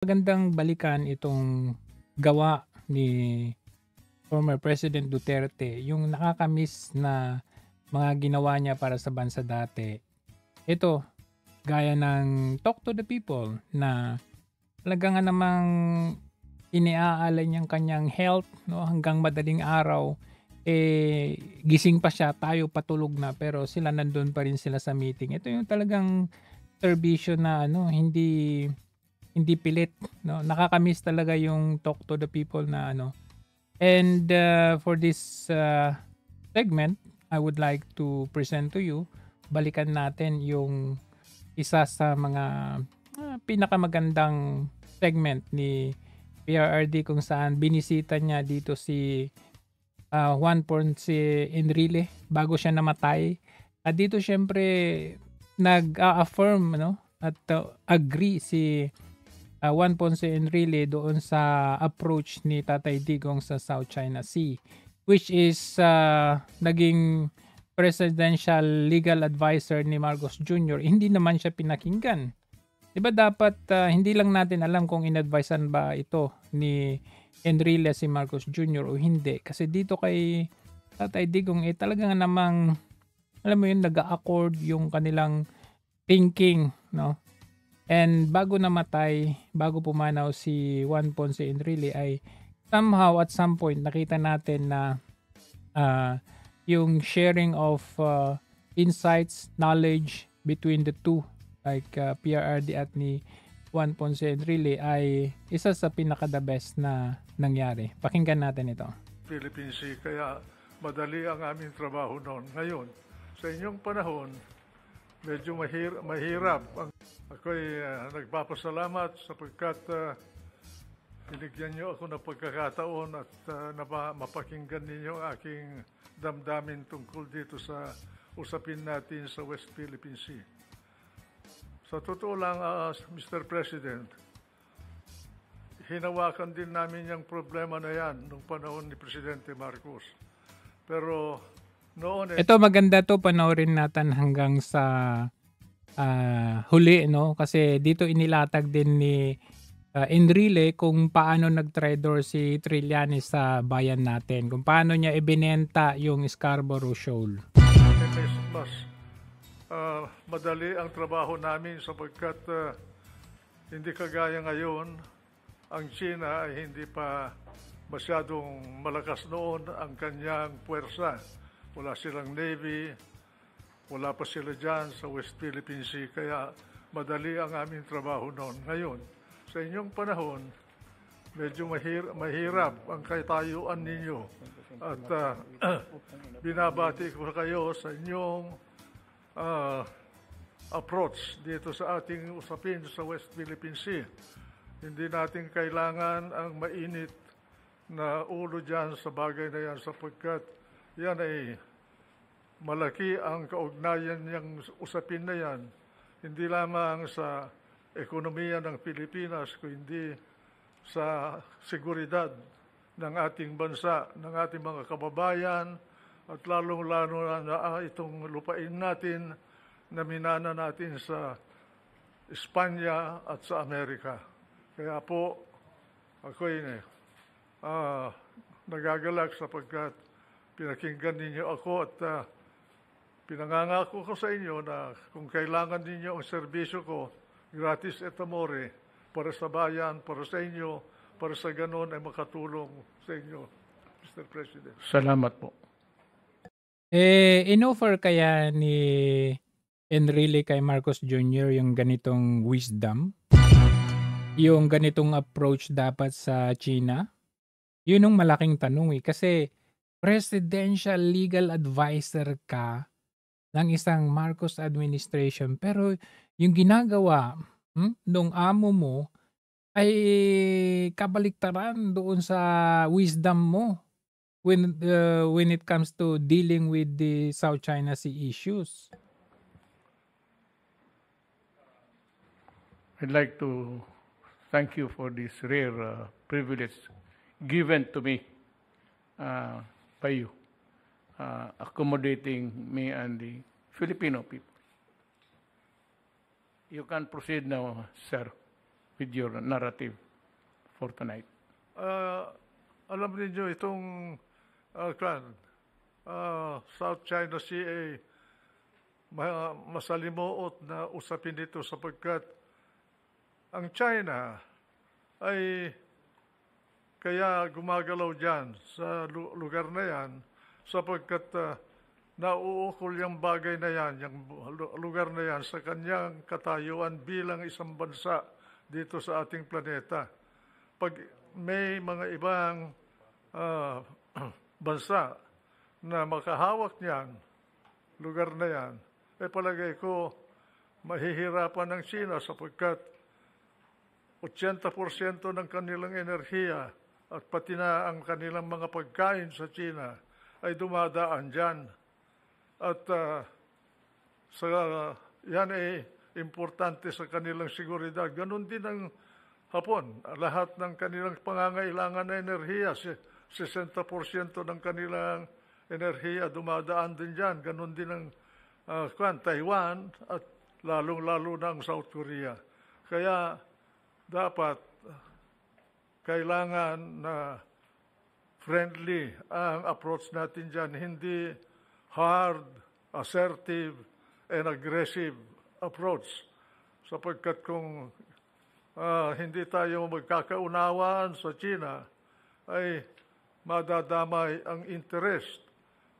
Magandang balikan itong gawa ni former President Duterte, yung nakakamiss na mga ginawa niya para sa bansa dati. Ito, gaya ng Talk to the People na talaga nga namang iniaalay niyang kanyang health, no, hanggang madaling araw. Gising pa siya, tayo patulog na, pero sila nandun pa rin sila sa meeting. Ito yung talagang serbisyo na hindi hindi pilit, no? Nakakamiss talaga yung Talk to the People na ano. And for this segment, I would like to present to you, balikan natin yung isa sa mga pinakamagandang segment ni PRRD kung saan binisita niya dito si Juan Ponce Enrile bago siya namatay. At dito siyempre nag-a-affirm, no, at agree si Juan Ponce Enrile doon sa approach ni Tatay Digong sa South China Sea, which is naging presidential legal advisor ni Marcos Jr. Hindi naman siya pinakinggan. 'Di ba dapat hindi lang natin alam kung inadvisean ba ito ni Enrile si Marcos Jr. o hindi, kasi dito kay Tatay Digong talaga nga namang alam mo yun, nag-a-accord yung kanilang thinking, no? And bago namatay, bago pumanaw si Juan Ponce Enrile ay somehow at some point nakita natin na yung sharing of insights, knowledge between the two, like PRRD at ni Juan Ponce Enrile, ay isa sa pinaka-the best na nangyari. Pakinggan natin ito. Philippine Sea, kaya madali ang aming trabaho noon. Ngayon, sa inyong panahon, medyo mahirap. Ako'y nagpapasalamat sapagkat binigyan niyo ako ng pagkakataon at mapakinggan ninyo ang aking damdamin tungkol dito sa usapin natin sa West Philippine Sea. Sa totoo lang, Mr. President, hinawakan din namin yung problema na yan nung panahon ni Presidente Marcos. Pero noon ito maganda to, panoorin natin hanggang sa huli, no? Kasi dito inilatag din ni Enrile kung paano nag-trade si Trillanes sa bayan natin, kung paano niya ibinenta yung Scarborough Shoal. mas madali ang trabaho namin sapagkat hindi kagaya ngayon, ang China ay hindi pa masyadong malakas noon ang kanyang puwersa. Wala silang Navy, wala pa sila dyan sa West Philippine Sea, kaya madali ang aming trabaho noon. Ngayon, sa inyong panahon, medyo mahirap ang katayuan ninyo. At binabati ko kayo sa inyong approach dito sa ating usapin sa West Philippine Sea. Hindi natin kailangan ang mainit na ulo dyan sa bagay na yan sapagkat yan ay malaki ang kaugnayan niyang usapin na yan, hindi lamang sa ekonomiya ng Pilipinas, kundi sa seguridad ng ating bansa, ng ating mga kababayan, at lalong-lalo na itong lupain natin na minana natin sa Espanya at sa Amerika. Kaya po, ako'y nagagalak sapagkat pinakinggan ninyo ako at pinangangako ko sa inyo na kung kailangan ninyo ang serbisyo ko, gratis et amore, para sa bayan, para sa inyo, para sa ganon ay makatulong sa inyo, Mr. President. Salamat po. In-offer kaya ni Enrile kay Marcos Jr. yung ganitong wisdom? Yung ganitong approach dapat sa China? Yun ang malaking tanong kasi presidential legal advisor ka ng isang Marcos administration, pero yung ginagawa nung amo mo ay kabaliktaran doon sa wisdom mo when it comes to dealing with the South China Sea issues. I'd like to thank you for this rare privilege given to me by you, accommodating me and the Filipino people. You can proceed now, sir. with your narrative for tonight. Alam niyo itong South China Sea ay masalimuot na usapin dito sapagkat ang China ay kaya gumagalaw dyan sa lugar na yan sapagkat nauukol yung bagay na yan, yung lugar na yan sa kanyang katayuan bilang isang bansa dito sa ating planeta. Pag may mga ibang bansa na makahawak niyan, lugar na yan, palagay ko mahihirapan ng China sapagkat 80% ng kanilang enerhiya at pati na ang kanilang mga pagkain sa China ay dumadaan dyan. At yan ay importante sa kanilang seguridad. Ganon din ang Hapon. Lahat ng kanilang pangangailangan na enerhiya, 60% ng kanilang enerhiya dumadaan din dyan. Ganon din ang Taiwan at lalong-lalo na ang South Korea. Kaya dapat kailangan na friendly ang approach natin dyan, hindi hard, assertive, and aggressive approach. Sapagkat kung hindi tayo magkakaunawaan sa China, ay madadamay ang interest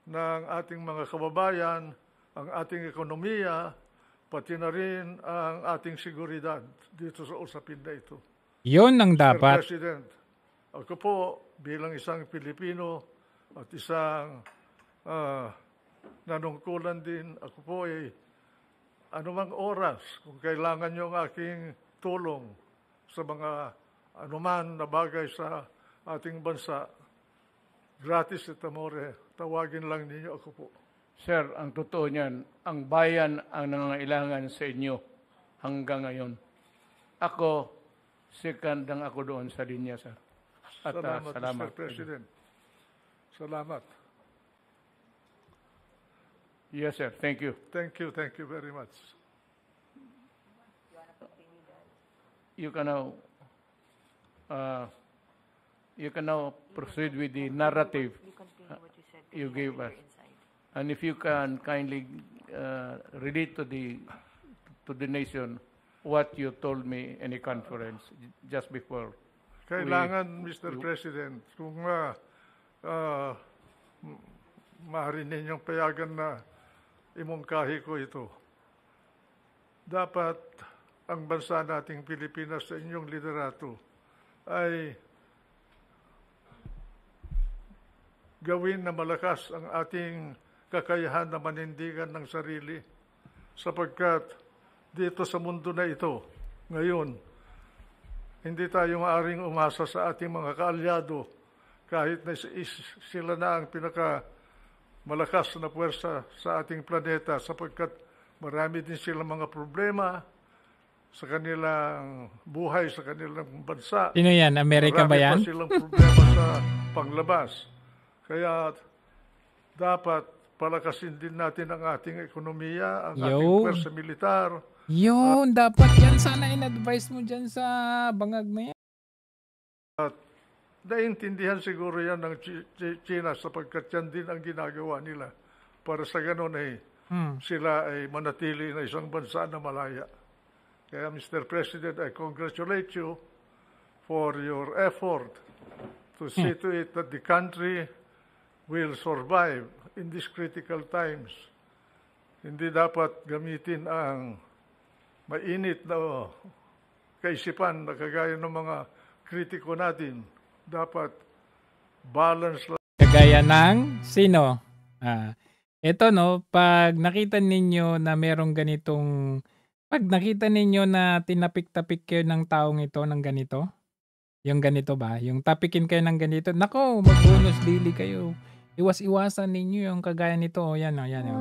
ng ating mga kababayan, ang ating ekonomiya, pati na rin ang ating seguridad dito sa usapin na ito. Yun ang dapat. Mr. President, ako po bilang isang Pilipino at isang nanungkulan din, ako po ay anumang oras kung kailangan nyo ang aking tulong sa mga anuman na bagay sa ating bansa, gratis et amore, tawagin lang ninyo ako po. Sir, ang totoo niyan, ang bayan ang nangangailangan sa inyo hanggang ngayon. Ako, second lang ako doon sa linya, sir. At Salamat, salamat. Mr. President. Salamat. Yes, sir. Thank you. Thank you very much. You can now proceed with the narrative you gave us. And if you can kindly relate to the nation what you told me in a conference just before. Kailangan, Mr. President, kung maaari ninyong payagan na imungkahi ko ito, dapat ang bansa nating Pilipinas sa inyong liderato ay gawin na malakas ang ating kakayahan na manindigan ng sarili sapagkat dito sa mundo na ito ngayon, hindi tayo maaaring umasa sa ating mga kaalyado kahit na sila na ang pinakamalakas na puwersa sa ating planeta sapagkat marami din silang mga problema sa kanilang buhay, sa kanilang bansa. Sino yan? Amerika ba yan? Marami pa silang problema sa panglabas. Kaya dapat palakasin din natin ang ating ekonomiya, ang ating pwersa militar. Yun, dapat yan. Sana in-advise mo dyan sa bangag na yan. At naiintindihan siguro yan ng China sapagkat yan din ang ginagawa nila para sa ganun ay sila ay manatili na isang bansa na malaya. Kaya Mr. President, I congratulate you for your effort to see to it that the country will survive in these critical times. Hindi dapat gamitin ang mainit na kaisipan na kagaya ng mga kritiko natin. Dapat balance lang. Kagaya ng sino? Ito no, pag nakita ninyo na merong ganitong, pag nakita ninyo na tinapik-tapik kayo ng taong ito ng ganito, yung ganito ba? Yung tapikin kayo ng ganito, nako, mag-bonus daily kayo. Iwas-iwasan ninyo yung kagaya nito. O, yan o, yan o.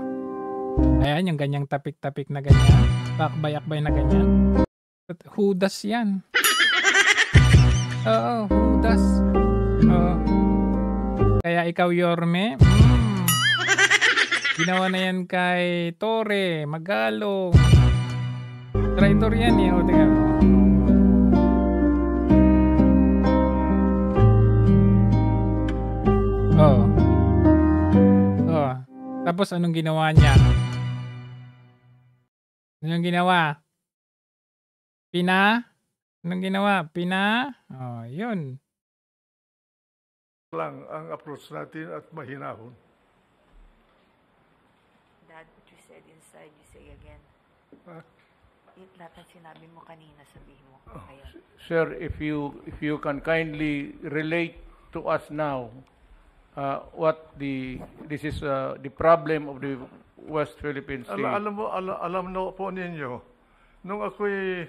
Ayan, yung ganyang tapik-tapik na ganyan. Bakbay-akbay na ganyan. Hudas yan. Oo, hudas. Oo. Kaya ikaw, Yorme, ginawa na yan kay Tore, Magalong. Traitor yan eh. O, tingnan mo. Tapos anong ginawa niya? Anong ginawa? Anong ginawa? Oh, yun. lang ang approach natin at mahinahon. Dad, what you said inside, you say again. Ah. Lahat ng sinabi mo kanina, sabihin mo. Kaya, Sir, if you can kindly relate to us now what this is the problem of the West Philippine Sea. Alam na po ninyo, nung ako'y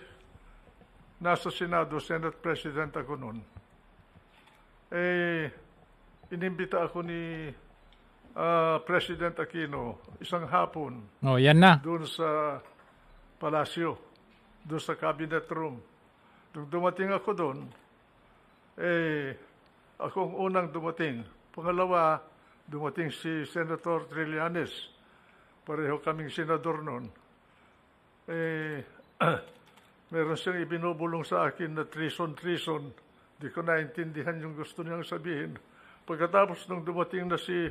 nasa Senado, Senate President ako noon, inimbita ako ni President Aquino isang hapon Oh, yan na. doon sa palasyo, doon sa cabinet room. Nung dumating ako doon, ako ang unang dumating. Pangalawa, dumating si Senator Trillanes. Pareho kaming senador noon. Meron siyang ibinubulong sa akin na treason. Di ko naintindihan yung gusto niyang sabihin. Pagkatapos nung dumating na si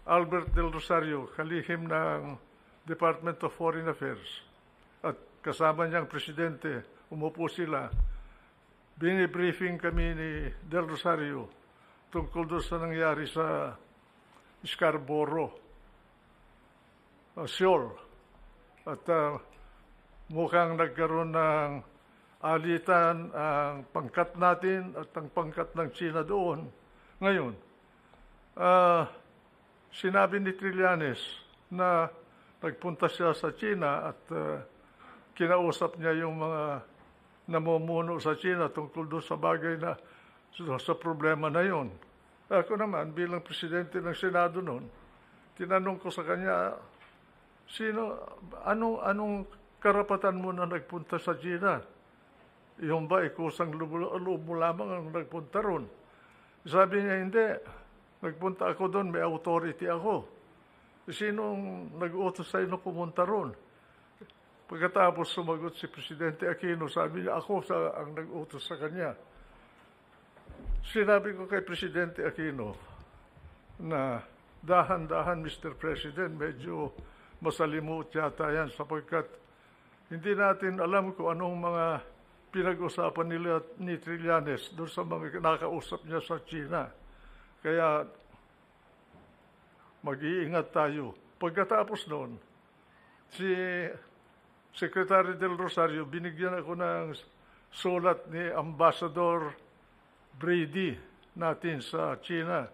Albert Del Rosario, kalihim ng Department of Foreign Affairs, at kasama niyang presidente, umupo sila. Binibriefing kami ni Del Rosario tungkol doon sa nangyari sa Scarborough, Seoul. At mukhang nagkaroon ng alitan ang pangkat natin at ang pangkat ng China doon. Ngayon, sinabi ni Trillanes na nagpunta siya sa China at kinausap niya yung mga namumuno sa China tungkol doon sa bagay na sa problema na yon. Ako naman, bilang presidente ng Senado noon, tinanong ko sa kanya, anong karapatan mo na nagpunta sa China? Yung ba, kusang loob mo lamang ang nagpunta ron? Sabi niya, hindi. Nagpunta ako doon, may authority ako. Sinong nag-utos sa'yo na pumunta ron? Pagkatapos sumagot si Presidente Aquino, sabi niya, ako ang nag-utos sa kanya. Sinabi ko kay Presidente Aquino na dahan-dahan, Mr. President, medyo masalimuot yata yan sapagkat hindi natin alam kung anong mga pinag-usapan nila ni Trillanes doon sa mga nakausap niya sa China. Kaya mag-iingat tayo. Pagkatapos noon, si Secretary Del Rosario, binigyan ako ng sulat ni Ambassador Brady natin sa China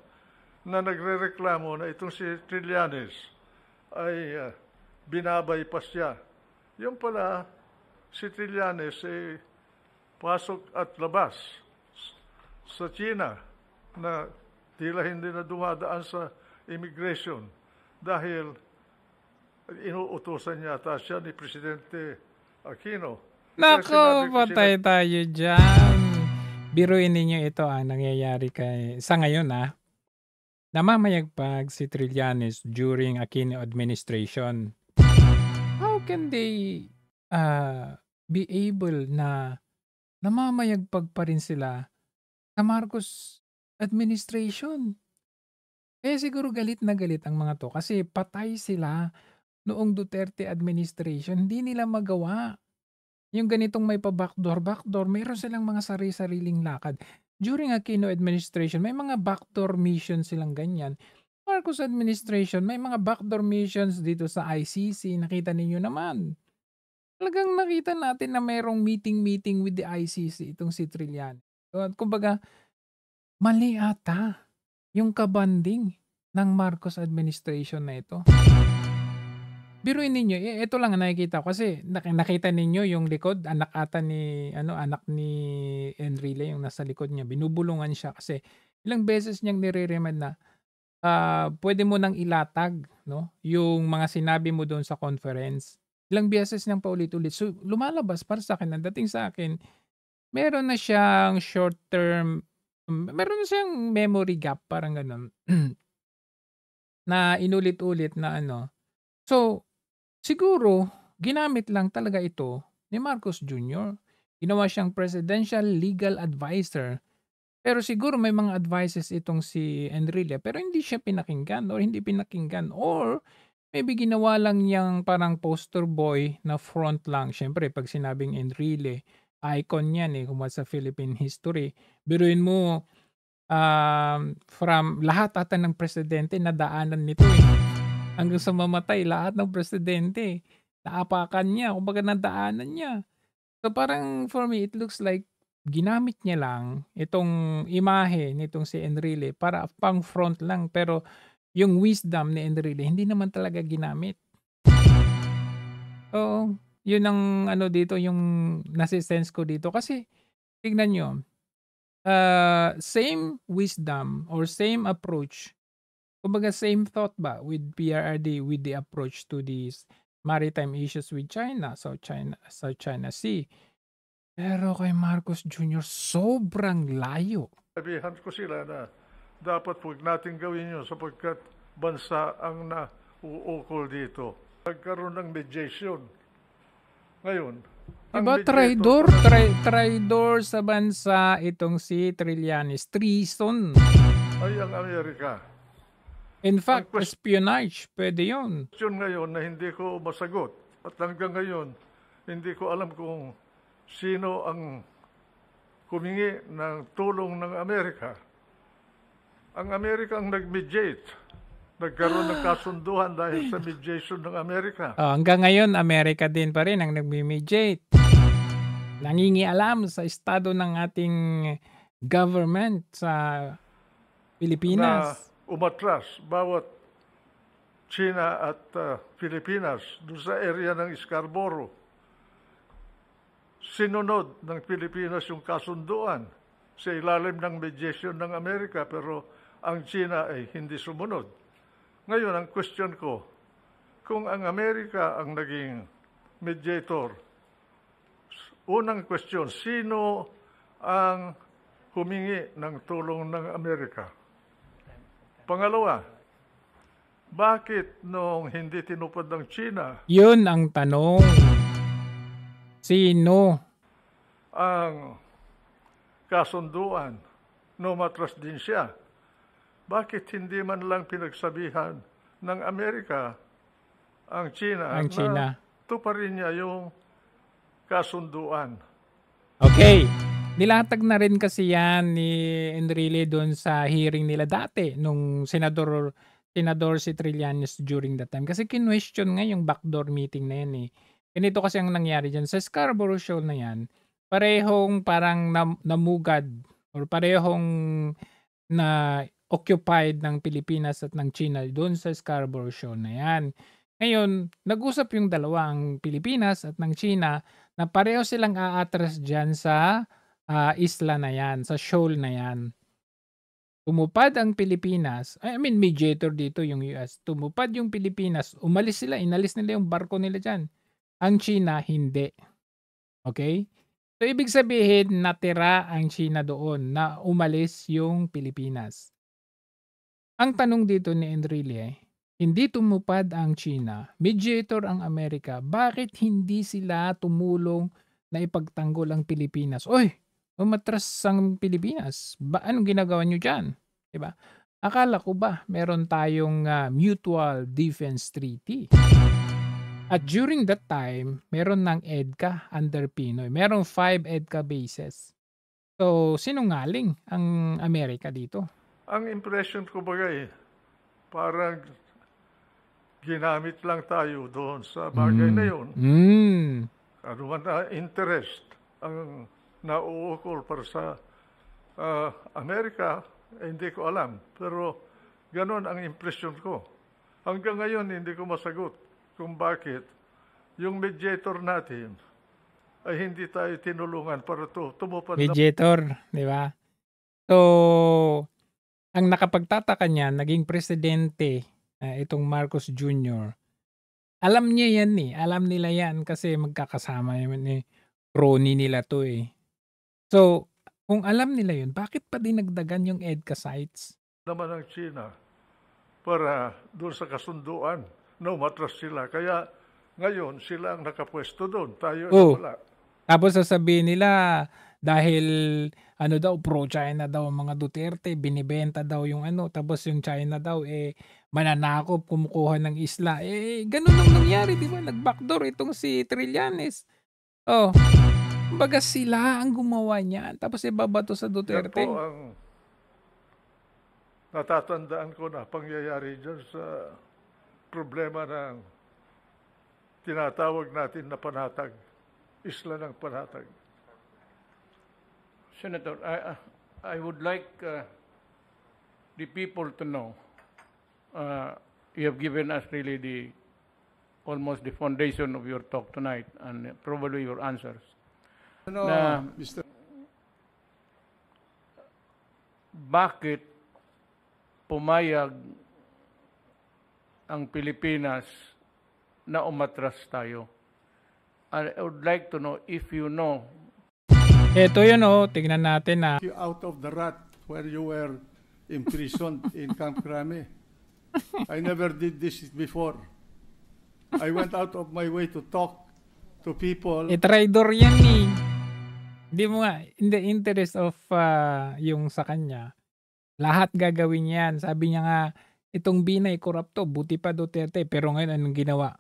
na nagrereklamo na itong si Trillanes ay binabypass siya. Yung pala, si Trillanes ay pasok at labas sa China na tila hindi na dumadaan sa immigration dahil inuutosan yata siya ni Presidente Aquino. Nako, patay tayo dyan. Biruin ninyo ito ang nangyayari sa ngayon namamayagpag si Trillanes during Aquino administration. How can they be able na namamayagpag pa rin sila sa Marcos administration? Kaya siguro galit na galit ang mga to kasi patay sila noong Duterte administration. Hindi nila magawa. Yung ganitong may pa-backdoor, mayroon silang mga sariling lakad. During Aquino administration, may mga backdoor missions silang ganyan. Marcos administration, may mga backdoor missions dito sa ICC. Nakita ninyo naman. Talagang nakita natin na mayroong meeting with the ICC, itong si Trillanes. So, kumbaga, mali ata yung kabanding ng Marcos administration na ito. Biruin ninyo, ito lang ang nakikita ko kasi nakita ninyo yung likod, anak ni Enrile yung nasa likod niya. Binubulungan siya kasi ilang beses niyang nire-remind na pwede mo nang ilatag, no, yung mga sinabi mo doon sa conference. Ilang beses niyang paulit-ulit. So, lumalabas para sa akin, ang dating sa akin, meron na siyang short-term, meron na siyang memory gap, parang ganun, na inulit-ulit na So, siguro, ginamit lang talaga ito ni Marcos Jr. Ginawa siyang presidential legal advisor. Pero siguro may mga advices itong si Enrile pero hindi siya pinakinggan or hindi pinakinggan or maybe ginawa lang niyang parang poster boy na front lang. Siyempre 'pag sinabing Enrile, icon 'yan, kung sa Philippine history. Biruin mo, from lahat ata ng presidente nadaanan nito, Hanggang sa mamatay lahat ng presidente, naapakan niya, kumbaga nadaanan niya. So parang for me, it looks like ginamit niya lang itong imahe nitong si Enrile para pang front lang pero yung wisdom ni Enrile hindi naman talaga ginamit. So, yun ang ano dito, yung nasi-sense ko dito kasi tignan nyo, same wisdom or same approach, kumbaga same thought ba with PRRD with the approach to these maritime issues with China, South China Sea. Pero kay Marcos Jr., sobrang layo. Sabihan ko sila na dapat huwag natin gawin yun sapagkat bansa ang nauukol dito. Nagkaroon ng mediation. Ngayon, Diba traidor sa bansa itong si Trillanes. Treason. ay ang Amerika. In fact, espionage, pwede yun. Question ngayon na hindi ko masagot at hanggang ngayon hindi ko alam kung sino ang humingi ng tulong ng Amerika. Ang Amerika ang nag-mediate. Nagkaroon ng kasunduan dahil sa mediation ng Amerika. Hanggang ngayon, Amerika din pa rin ang nagme-mediate. Nangingialam sa estado ng ating government sa Pilipinas. Na umatras bawat China at Pilipinas doon sa area ng Scarborough. Sinunod ng Pilipinas yung kasunduan sa ilalim ng mediation ng Amerika pero ang China ay hindi sumunod. Ngayon, ang question ko, kung ang Amerika ang naging mediator, unang question, sino ang humingi ng tulong ng Amerika? Pangalawa, bakit nung hindi tinupad ng China Yun ang tanong. Sino? ang kasunduan, matras din siya? Bakit hindi man lang pinagsabihan ng Amerika ang China Ang China. na tuparin niya yung kasunduan? Okay. Nilatag na rin kasi yan ni Enrile doon sa hearing nila dati nung senador si Trillanes during that time. Kasi kinwestiyon nga yung backdoor meeting na yan. Ganito kasi ang nangyari dyan. Sa Scarborough Shoal na yan, parehong parang namugad or parehong na occupied ng Pilipinas at ng China doon sa Scarborough Shoal na yan. Ngayon, nag-usap yung dalawa, ang Pilipinas at ng China, na pareho silang aatras dyan sa isla na yan, sa shoal na yan. Tumupad ang Pilipinas, mediator dito yung US. Tumupad yung Pilipinas, umalis sila, inalis nila yung barko nila dyan. Ang China, hindi. Okay? So, ibig sabihin, natira ang China doon na umalis yung Pilipinas. Ang tanong dito ni Enrile, hindi tumupad ang China, mediator ang Amerika, bakit hindi sila tumulong na ipagtanggol ang Pilipinas? Oy, umatras ang Pilipinas. Anong ginagawa nyo dyan? Diba? Akala ko ba meron tayong mutual defense treaty? At during that time, meron ng EDCA under Pinoy. Merong 5 EDCA bases. So, sinungaling ang Amerika dito? Ang impression ko bagay, parang ginamit lang tayo doon sa bagay na yun. Ano man na interest ang nauukol para sa Amerika, hindi ko alam. Pero ganon ang impression ko. Hanggang ngayon, hindi ko masagot kung bakit yung mediator natin ay hindi tayo tinulungan para tumupad mediator, di ba? So, ang nakapagtataka niya, naging presidente itong Marcos Jr. Alam niya yan alam nila yan kasi magkakasama naman crony nila to So, kung alam nila yun, bakit pa dinagdagan yung EDCA sites? naman ng China para doon sa kasunduan na umatras sila. Kaya ngayon sila ang nakapwesto doon. Tayo wala. Tapos sasabihin nila dahil ano daw, pro-China daw ang mga Duterte, binibenta daw yung ano, tapos yung China daw, mananakop, kumukuha ng isla. Ganun ang nangyari, di ba? Nag-backdoor itong si Trillanes. Oh, kumbaga sila ang gumawa niyan, tapos ibabato sa Yan Duterte. po ang natatandaan ko na pangyayari dyan sa problema ng tinatawag natin na panatag, isla ng panatag. Senator, I would like the people to know, you have given us really almost the foundation of your talk tonight and probably your answers. No, Na- Mr. Bakit pumayag ang Pilipinas na umatras tayo? I would like to know if you know. Ito yun tignan natin na. You out of the rut where you were imprisoned in Camp Crame. I never did this before. I went out of my way to talk to people. Traitor yan Hindi mo nga, in the interest of yung sa kanya, lahat gagawin yan. Sabi niya nga, itong Binay korupto, buti pa Duterte. Pero ngayon, anong ginawa?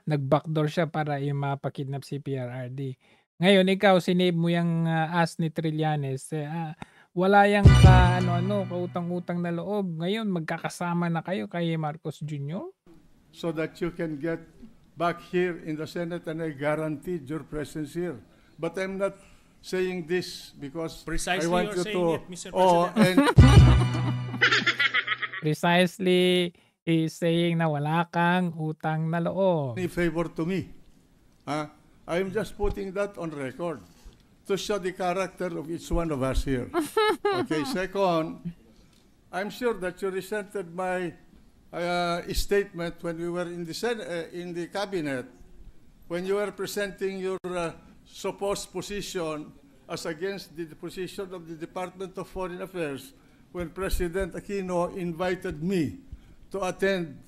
Nag-backdoor siya para yung mapakidnap si PRRD. Ngayon, ikaw, sinave mo yung ass ni Trillanes. Wala yung kautang-utang na loob. Ngayon, magkakasama na kayo kay Marcos Jr. So that you can get back here in the Senate and I guaranteed your presence here. But I'm not saying this because Precisely I want you're you saying to... it, Mr. President. Precisely is saying na wala kang utang na loob. any favor to me. I'm just putting that on record to show the character of each one of us here. Okay, second, I'm sure that you resented my statement when we were in the cabinet, when you were presenting your supposed position as against the position of the Department of Foreign Affairs, when President Aquino invited me to attend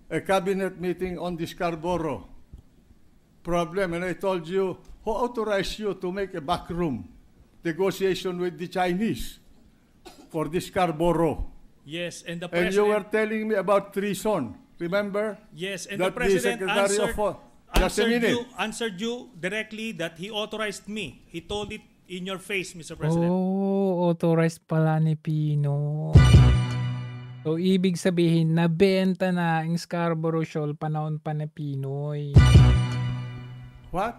a cabinet meeting on the Scarborough problem, and I told you, who authorized you to make a backroom negotiation with the Chinese for the Scarborough? Yes, and the And you were president. telling me about treason, remember? Yes, and that the president Secretary of Just a minute. answered you directly that he authorized me. He told it in your face, Mr. President. Authorized pala ni Pino. So, ibig sabihin, nabenta na ang Scarborough Shoal panahon pa na Pinoy. What?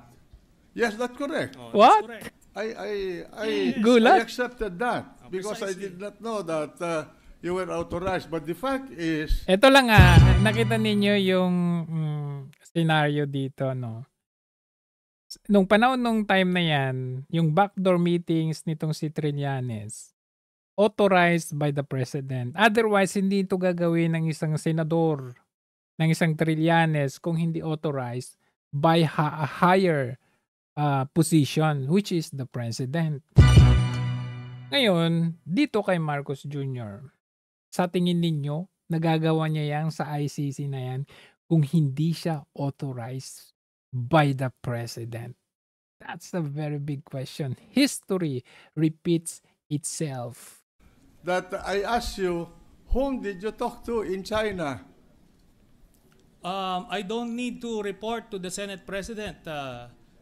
Yes, that's correct. Oh, What? That's correct. I Gulat? accepted that because I precisely. did not know that you were authorized. But the fact is, Ito lang nakita ninyo yung scenario dito, no? Nung panahon nung time na yan, yung backdoor meetings nitong si Trillanes, authorized by the President. Otherwise, hindi ito gagawin ng isang senador, ng isang Trillanes kung hindi authorized by a higher position, which is the President. Ngayon, dito kay Marcos Jr., sa tingin ninyo, nagagawa niya yan sa ICC na yan kung hindi siya authorized by the President? That's a very big question. History repeats itself. that I asked you, whom did you talk to in China? I don't need to report to the Senate President,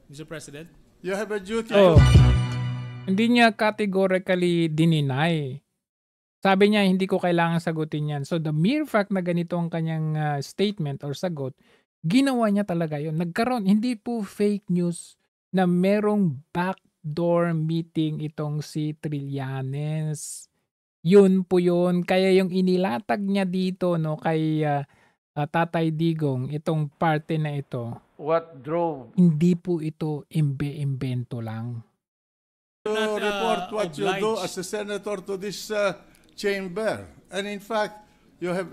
Mr. President. You have a duty Oh, to... hindi niya categorically dininay. Sabi niya, hindi ko kailangan sagutin yan. So, the mere fact na ganito ang kanyang statement or sagot, ginawa niya talaga yun. Nagkaroon, hindi po fake news na merong backdoor meeting itong si Trillanes. Yun po yun. Kaya yung inilatag niya dito kay Tatay Digong, itong parte na ito, What drove hindi po ito imbento lang. to Not, report what you do obliged. as a senator to this chamber. And in fact, you have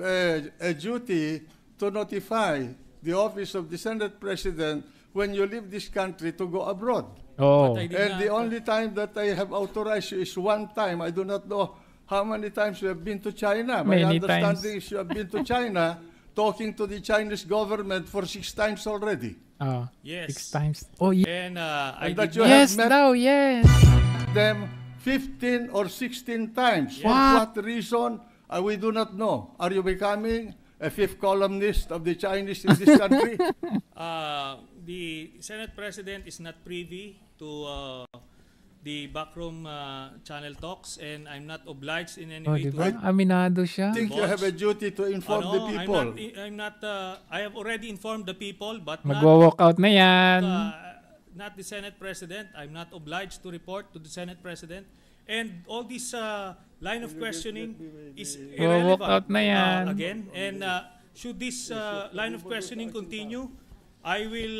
a duty to notify the office of the Senate President when you leave this country to go abroad. Oh. But I did And the not- only time that I have authorized you is one time. I do not know how many times you have been to China. My Many understanding is you have been to China talking to the Chinese government for 6 times already. Yes. 6 times. Oh, And I And that did you not- yes have met daw, yes. them 15 or 16 times. For What? what reason? We do not know. Are you becoming a fifth columnist of the Chinese in this country? The Senate President is not privy to the backroom channel talks, and I'm not obliged in any Oh, way di ba? to. Aminado siya. I think you have a duty to inform the people. I'm not. I have already informed the people, but Magwo-walk out na yan. not the Senate President. I'm not obliged to report to the Senate President, and all this line of questioning is irrelevant. Walk out na yan. Again, and should this line of questioning continue, I will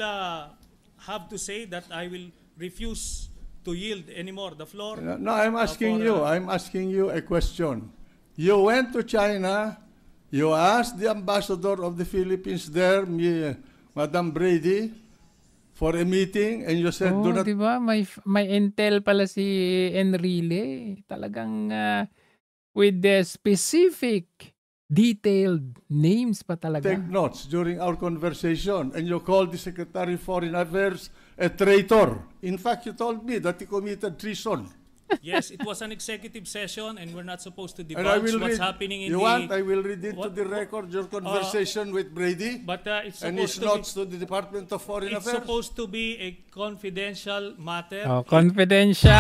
have to say that I will refuse to yield anymore the floor. No, I'm asking you. I'm asking you a question. You went to China. You asked the ambassador of the Philippines there, Madam Brady, for a meeting, and you said, Oh, "Do not." di ba? May intel pala si Enrile. Talagang with the specific, detailed names pa talaga. Take notes during our conversation, and you called the Secretary of Foreign Affairs a traitor. In fact, you told me that he committed treason. Yes, it was an executive session, and we're not supposed to And I divulge will what's read. happening in You the. want? I will read into What- the record your conversation with Brady But it's and his supposed to notes be. to the Department of Foreign It's Affairs. supposed to be a confidential matter. Oh, confidential.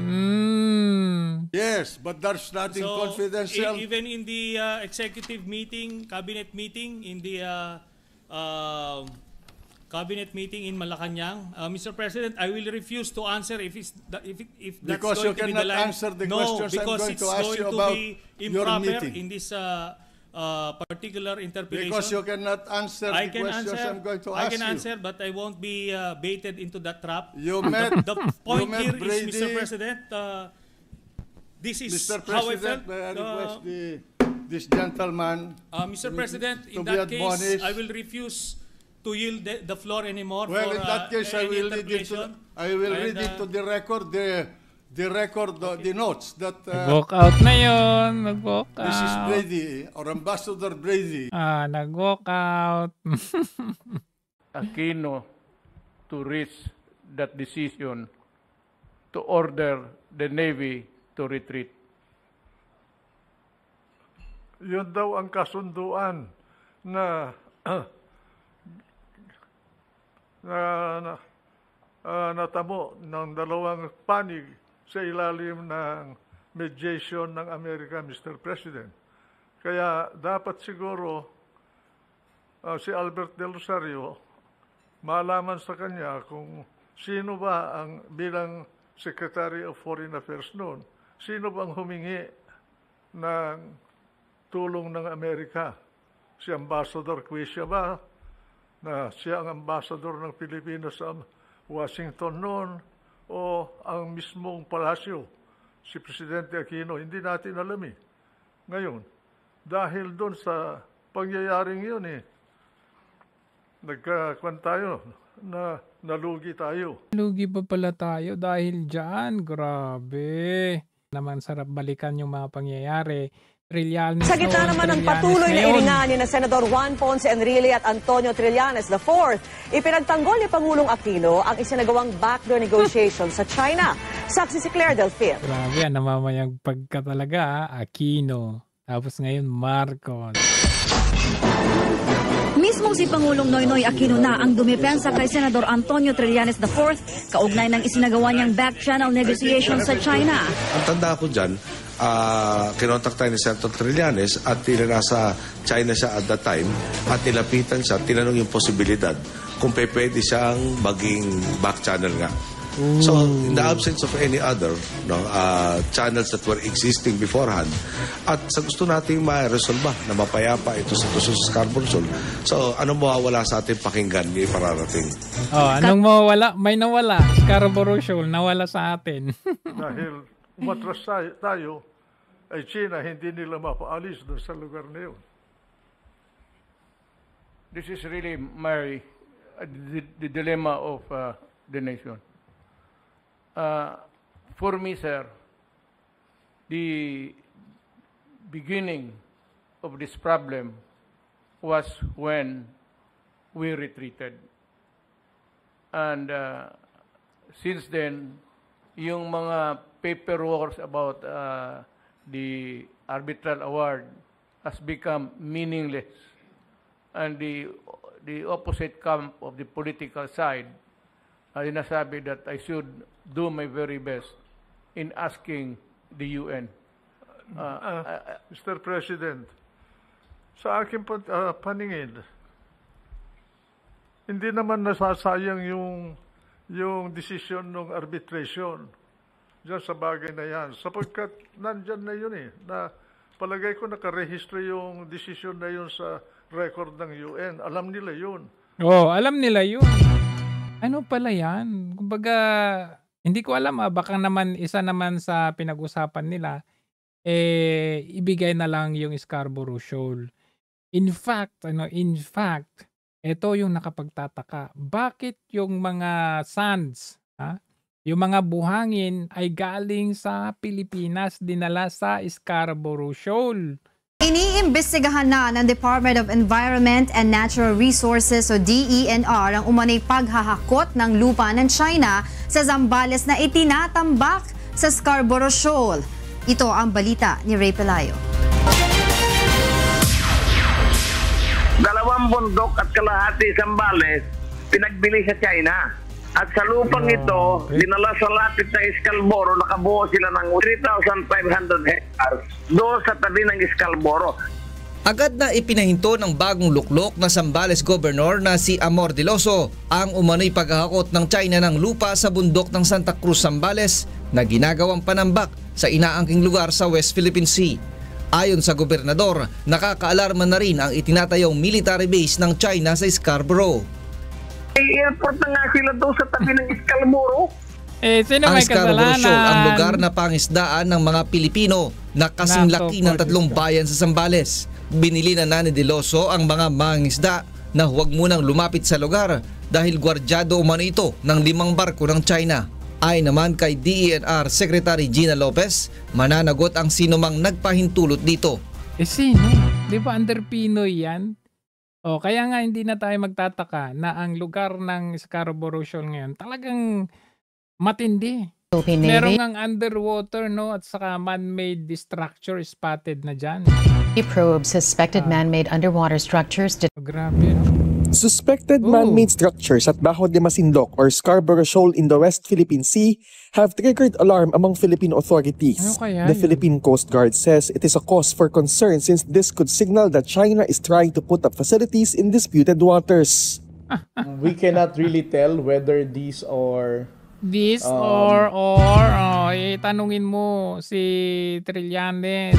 Mm. Yes, but there's nothing confidential. Even in the executive meeting, cabinet meeting, in the cabinet meeting in Malacanang, Mr. President, I will refuse to answer if that's Because you going to be the cannot line. answer the no, questions I'm because going it's to ask going you to about be your improper meeting. in this particular interpretation. Because you cannot answer I the can questions answer. I'm going to I ask can you. answer, but I won't be baited into that trap. You met, The point met here is, Brady. Mr. President, this is Mr. how I President, felt. may I request this gentleman Mr. President, to in be that case, admonished. I will refuse to yield the floor anymore Well, for in that case, I any will read interpolation. into the record the notes that Nag-walk out na yun. Nag-walk Mrs. out. Brady or Ambassador Brady Nag-walk out. Aquino to reach that decision to order the Navy to retreat. yun daw ang kasunduan na natamo ng dalawang panig sa ilalim ng mediation ng Amerika, Mr. President. Kaya dapat siguro si Albert Del Rosario malaman sa kanya kung sino ba ang bilang Secretary of Foreign Affairs noon, sino bang humingi ng tulong ng Amerika? Si Ambassador Quisha ba, na siya ang ambassador ng Pilipinas sa Washington noon, o ang mismong palasyo, si Presidente Aquino? Hindi natin alam eh. Ngayon, dahil doon sa pangyayaring yun nagkakuan tayo, na nalugi tayo. Lugi pa pala tayo dahil dyan. Grabe. Naman sarap balikan yung mga pangyayari. Trillanes Sa gitna noon, naman ng Trillanes patuloy na ngayon. iringan ni na Senador Juan Ponce Enrile at Antonio Trillanes IV, ipinagtanggol ni Pangulong Aquino ang isinagawang backdoor negotiation sa China. Saksi si Claire Delfin. Grabe, namamayag pagka talaga, Aquino. Tapos ngayon, Marcos. Mismong si Pangulong Noynoy Aquino na ang dumipensa kay Senador Antonio Trillanes IV kaugnay ng isinagawa niyang back-channel negotiation sa China. Ang tanda ko dyan, kinontak tayo ni Senator Trillanes at nasa China siya at that time at nilapitan siya, tinanong yung posibilidad kung pwede siyang maging back-channel nga. So, in the absence of any other channels that were existing beforehand, at sa gusto nating ma-resolve na mapayapa ito sa Scarborough Shoal, so anong mawawala sa ating pakinggan ni pararating? Anong mawala? May nawala. Scarborough Shoal, nawala sa atin. Dahil umatras tayo, ay China, hindi nila mapaalis doon sa lugar na yun. This is really the dilemma of the nation. For me, sir, the beginning of this problem was when we retreated. And since then, yung mga paperwork about the arbitral award has become meaningless. And the opposite camp of the political side ay nasabi that I should do my very best in asking the UN. Mr. President, sa aking paningin, hindi naman nasasayang yung decision ng arbitration dyan sa bagay na yan. Sapagkat nandyan na yun na palagay ko nakarehistro yung decision na yun sa record ng UN. Alam nila yun. Oo, alam nila yun. Ano pala yan? Kumbaga, hindi ko alam baka naman isa naman sa pinag-usapan nila, ibigay na lang yung Scarborough Shoal. In fact, ito yung nakapagtataka. Bakit yung mga sands, yung mga buhangin ay galing sa Pilipinas, dinala sa Scarborough Shoal? Iniimbestigahan na ng Department of Environment and Natural Resources o DENR ang umanay paghahakot ng lupa ng China sa Zambales na itinatambak sa Scarborough Shoal. Ito ang balita ni Ray Pelayo. 2 bundok at kalahati Zambales pinagbili sa China. At sa lupang ito, dinala sa lapit na Scarborough, nakabuo sila ng 3,500 hectares doon sa tabi ng Scarborough. Agad na ipinahinto ng bagong luklok na Zambales Governor na si Amor Diloso ang umano'y paghahakot ng China ng lupa sa bundok ng Santa Cruz, Zambales na ginagawang panambak sa inaangking lugar sa West Philippine Sea. Ayon sa gobernador, nakakaalarma na rin ang itinatayong military base ng China sa Scarborough. Airport na nga sila doon sa tabi ng Scarborough. Sino ang may Scarborough kasalanan? Shoal ang lugar na pangisdaan ng mga Pilipino na kasing laki ng 3 bayan sa Zambales. Binili na ni Diloso ang mga mangisda na huwag munang lumapit sa lugar dahil gwardyado umano ito ng 5 barko ng China. Ay naman kay DENR Secretary Gina Lopez, mananagot ang sinumang nagpahintulot dito. Sino? Di ba under Pinoy yan? Kaya nga hindi na tayo magtataka na ang lugar ng Scarborough Shoal ngayon talagang matindi. Meron ngang underwater at saka man-made structure spotted na dyan. Probe suspected man-made underwater structures. Grabe, no? Suspected man-made structures at Bajo de Masinloc or Scarborough Shoal in the West Philippine Sea have triggered alarm among Philippine authorities. The Philippine Coast Guard says it is a cause for concern since this could signal that China is trying to put up facilities in disputed waters. We cannot really tell whether these are tanungin mo si Trillanes.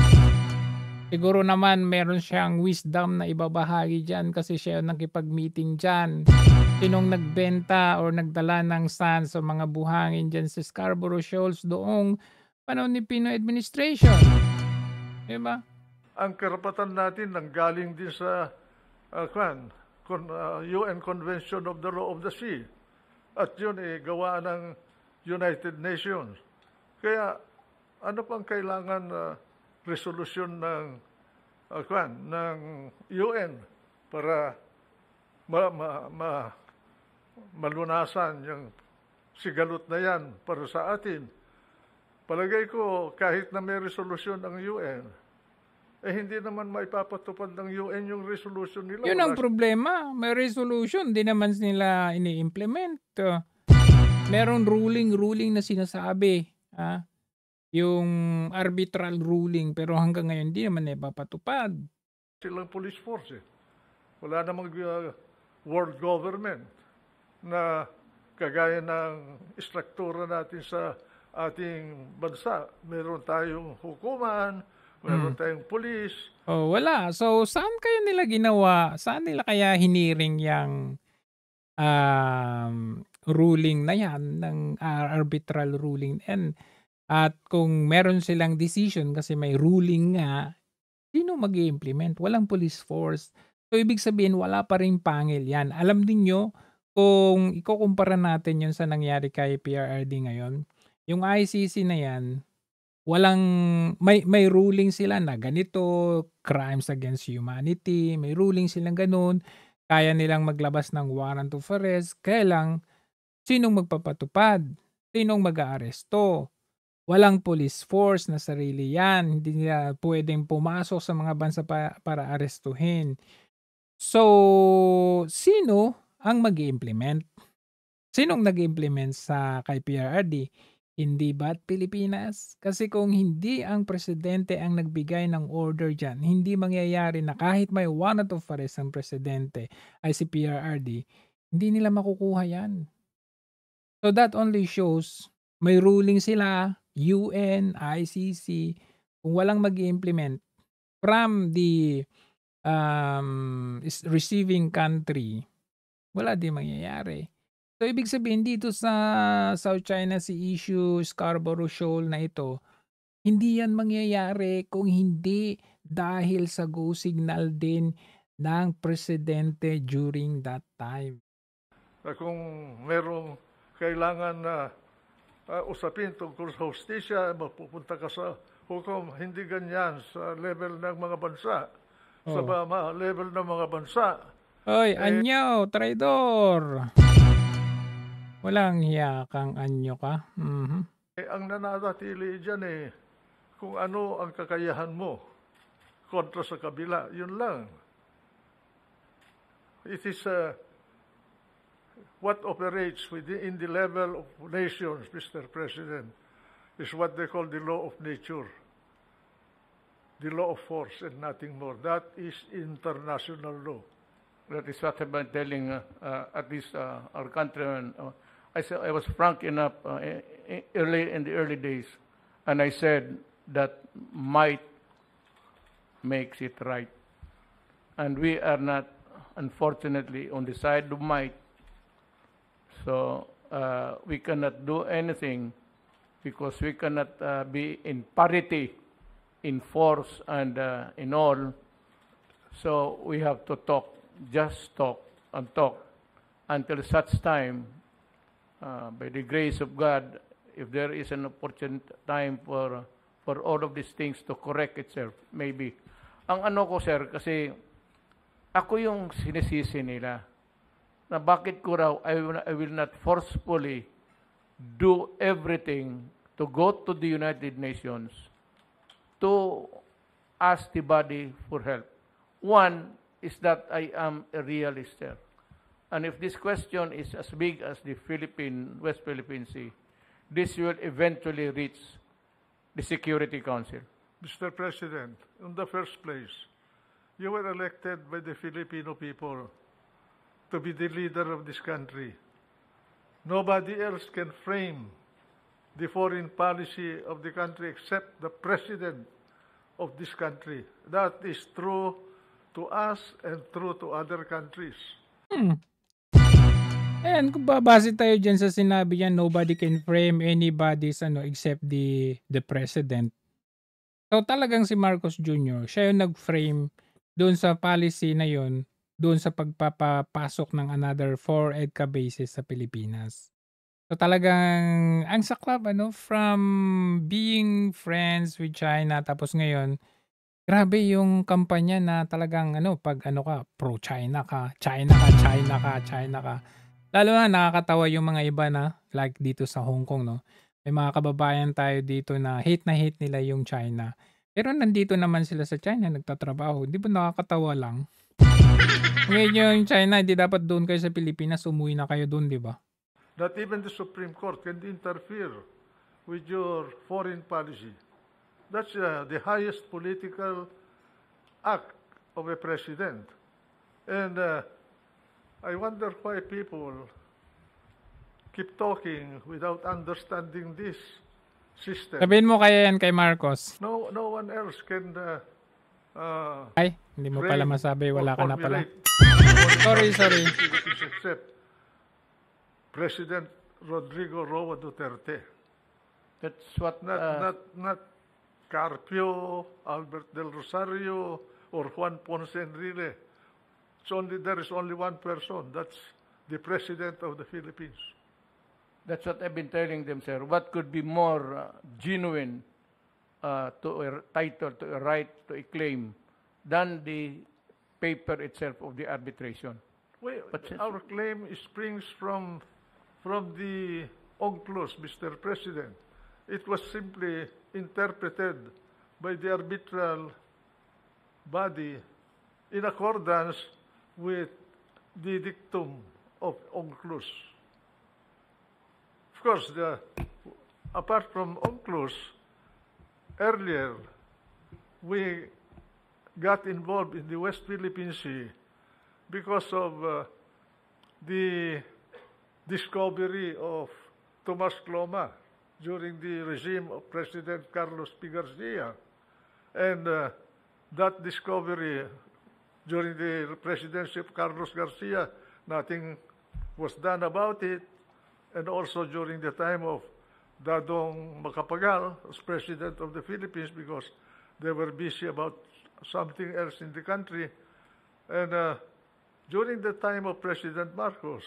Siguro naman meron siyang wisdom na ibabahagi dyan kasi siya yung nakipag-meeting dyan. Sinong nagbenta or nagdala ng sand sa mga buhangin dyan sa Scarborough Shoals doong panahon ni Pinoy administration. Diba? Ang karapatan natin nanggaling din sa UN Convention of the Law of the Sea. At yun gawa ng United Nations. Kaya ano pang kailangan resolution ng UN para malunasan yung sigalot na yan para sa atin. Palagay ko kahit na may resolution ang UN, hindi naman maipapatupad ng UN yung resolution nila. Yun ang problema. May resolution, di naman nila ini-implement. Merong ruling na sinasabi. Yung arbitral ruling, pero hanggang ngayon di naman ipapatupad. Silang police force Wala namang world government na kagaya ng istruktura natin sa ating bansa. Meron tayong hukuman, meron tayong police. Wala. So, saan kaya nila ginawa? Saan nila kaya hiniring yung ruling na yan, ng arbitral ruling? At kung meron silang decision kasi may ruling nga, sino mag-i-implement? Walang police force. So, ibig sabihin, wala pa rin pangil yan. Alam din nyo, kung ikukumpara natin yun sa nangyari kay PRRD ngayon, yung ICC na yan, may ruling sila na ganito, crimes against humanity, may ruling silang ganun, kaya nilang maglabas ng warrant of arrest, kaya lang, sinong magpapatupad? Sinong mag-aaresto? Walang police force na sarili yan. Hindi nila pwedeng pumasok sa mga bansa para arestuhin. So, sino ang mag-i-implement? Sinong nag-implement sa kay PRRD? Hindi ba't Pilipinas? Kasi kung hindi ang presidente ang nagbigay ng order dyan, hindi mangyayari na kahit may warrant of arrest ang presidente ay si PRRD, hindi nila makukuha yan. So that only shows may ruling sila, UN, ICC, kung walang mag-implement from the receiving country, wala din mangyayari. So, ibig sabihin dito sa South China Sea issue, Scarborough Shoal na ito, hindi yan mangyayari kung hindi dahil sa go signal din ng presidente during that time. Kung merong kailangan na usapin tungkol sa hustisya, mapupunta ka sa hukom, hindi ganyan sa level ng mga bansa. Sa level ng mga bansa. Oy, anyo, traidor! Walang hiya kang anyo ka. Ang nananatili dyan kung ano ang kakayahan mo kontra sa kabila, yun lang. It is what operates in the level of nations, Mr. President, is what they call the law of nature. The law of force and nothing more. That is international law. That is what I've been telling at least our countrymen. I was frank enough in the early days, and I said that might makes it right. And we are not, unfortunately, on the side of might. So we cannot do anything because we cannot be in parity in force and in all. So we have to talk, just talk and talk until such time, by the grace of God, if there is an opportune time for all of these things to correct itself, maybe. Ang ano ko, sir, kasi ako yung sinisisi nila na bakit ko raw I will not forcefully do everything to go to the United Nations to ask the body for help. One is that I am a realist, sir. And if this question is as big as the West Philippine Sea, this will eventually reach the Security Council. Mr. President, in the first place, you were elected by the Filipino people to be the leader of this country. Nobody else can frame the foreign policy of the country except the president of this country. That is true to us and true to other countries. And kung babase tayo dyan sa sinabi niya, nobody can frame anybody's except the president. So talagang si Marcos Jr., siya yung nag-frame doon sa policy na yon, doon sa pagpapasok ng another 4 EDCA bases sa Pilipinas. So talagang ang saklap from being friends with China tapos ngayon grabe yung kampanya na talagang pag ka pro-China ka, China ka. Lalo na nakakatawa yung mga iba na like dito sa Hong Kong, no. May mga kababayan tayo dito na hate nila yung China. Pero nandito naman sila sa China nagtatrabaho. Di ba nakakatawa lang? Ngayon yung China, hindi dapat doon kayo sa Pilipinas, umuwi na kayo doon, di ba? That even the Supreme Court can interfere with your foreign policy. That's the highest political act of a president. And I wonder why people keep talking without understanding this system. Sabihin mo kaya yan kay Marcos. No one else can ay, hindi mo pala masabi, wala ka na pala. Sorry. Except President Rodrigo Roa Duterte. That's what not Carpio, Albert Del Rosario, or Juan Ponce Enrile. There is only one person. That's the President of the Philippines. That's what I've been telling them, sir. What could be more genuine to a title, to a right, to a claim, than the paper itself of the arbitration? Our claim springs from the UNCLOS, Mr. President. It was simply interpreted by the arbitral body in accordance with the dictum of UNCLOS. Of course, apart from UNCLOS, earlier we got involved in the West Philippine Sea because of the discovery of Tomas Cloma during the regime of President Carlos P. Garcia. And that discovery during the presidency of Carlos Garcia, nothing was done about it. And also during the time of Dadong Macapagal as President of the Philippines, because they were busy about something else in the country. And during the time of President Marcos,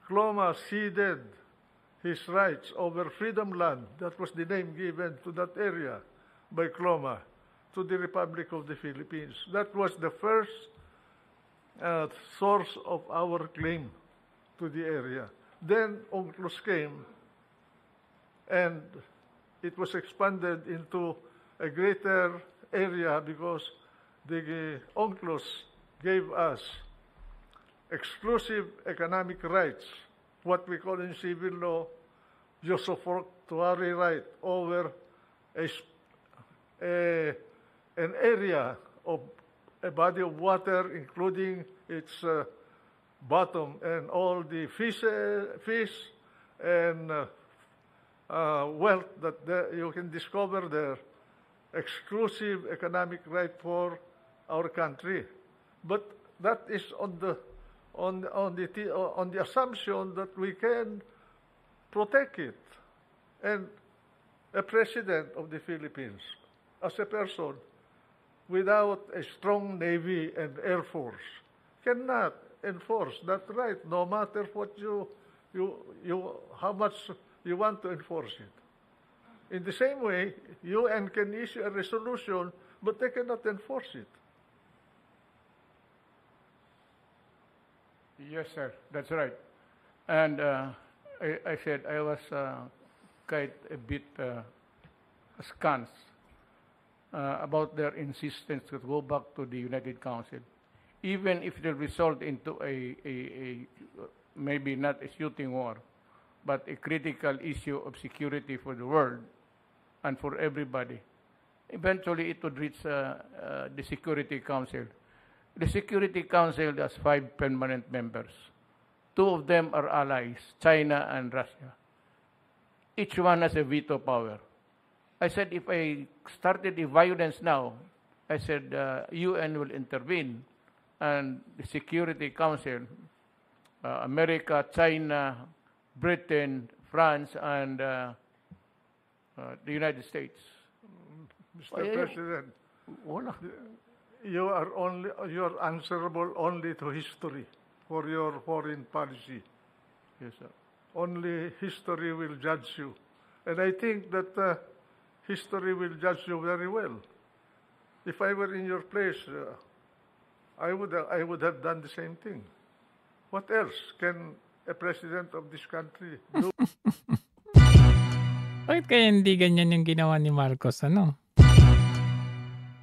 Cloma ceded his rights over Freedom Land, that was the name given to that area by Cloma, to the Republic of the Philippines. That was the first source of our claim to the area. Then UNCLOS came, and it was expanded into a greater area because the UNCLOS gave us exclusive economic rights, what we call in civil law, usufructuary right over an area of a body of water, including its bottom and all the fish and wealth that you can discover there. Exclusive economic right for our country, but that is on the assumption that we can protect it. And a president of the Philippines, as a person without a strong navy and air force, cannot enforce that right, no matter what how much you want to enforce it. In the same way, UN can issue a resolution, but they cannot enforce it. Yes, sir. That's right. And I said I was quite a bit askance about their insistence to go back to the United Council, even if it will result into a maybe not a shooting war, but a critical issue of security for the world and for everybody. Eventually, it would reach the Security Council. The Security Council has 5 permanent members. 2 of them are allies, China and Russia. Each one has a veto power. I said, if I started the violence now, I said, UN will intervene, and the Security Council, America, China, Britain, France, and the United States. Mr. President, you are answerable only to history for your foreign policy. Yes, sir. Only history will judge you. And I think that history will judge you very well. If I were in your place, I would have done the same thing. What else can a president of this country do? Bakit kaya hindi ganyan yung ginawa ni Marcos, ano?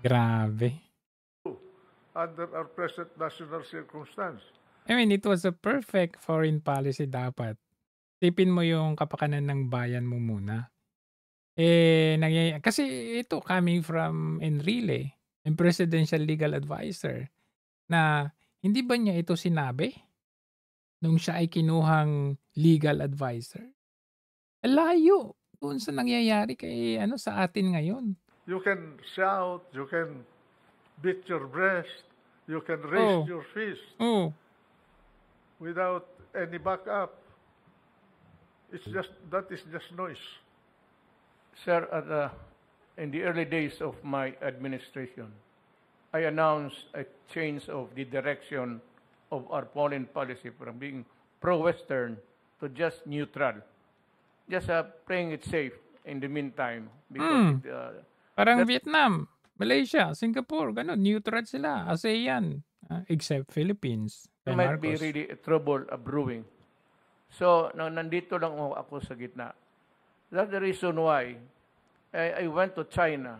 Grabe. Under our present national circumstance. I mean, it was a perfect foreign policy dapat. Tipin mo yung kapakanan ng bayan mo muna. Kasi ito coming from Enrile, yung presidential legal advisor, na hindi ba niya ito sinabi nung siya ay kinuhang legal advisor? Layo doon sa nangyayari sa atin ngayon. You can shout, you can beat your breast, you can raise your fist without any backup. That is just noise. Sir, in the early days of my administration, I announced a change of the direction of our foreign policy from being pro-Western to just neutral. Just playing it safe in the meantime. Because parang Vietnam, Malaysia, Singapore, ganun, neutral sila, ASEAN, except Philippines. There might be really a trouble brewing. So, nandito lang ako sa gitna. That's the reason why I went to China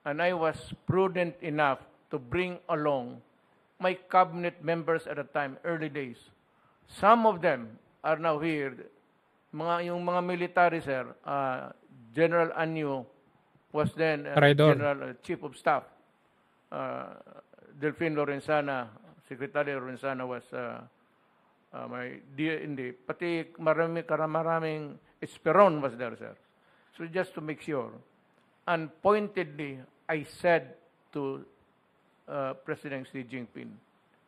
and I was prudent enough to bring along my cabinet members at the time, early days. Some of them are now here. Yung mga military, sir, General Anyo was then General Chief of Staff. Delfin Lorenzana, Secretary Lorenzana was pati maraming Esperon was there, sir. So just to make sure, and pointedly, I said to President Xi Jinping,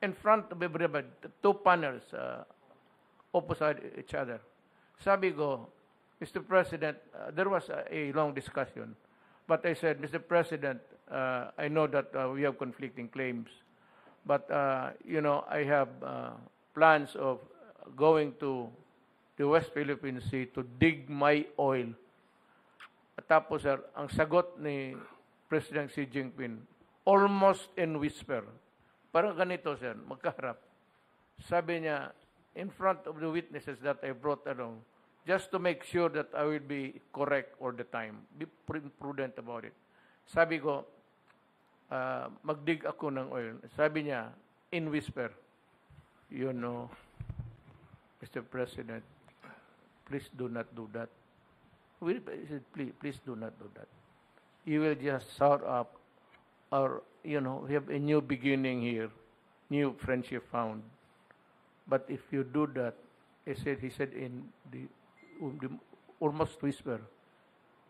in front of everybody, two panels opposite each other. Sabi ko, Mr. President, there was a long discussion, but I said, Mr. President, I know that we have conflicting claims, but I have plans of going to the West Philippine Sea to dig my oil. At tapos, sir, ang sagot ni President Xi Jinping, almost in whisper, parang ganito, sir, magkaharap. Sabi niya, in front of the witnesses that I brought along, just to make sure that I will be correct all the time. Be prudent about it. Sabi ko, magdig ako ng oil. Sabi niya, in whisper, Mr. President, please do not do that. Please do not do that. You will just sour up we have a new beginning here, new friendship found. But if you do that, he said in the almost whisper,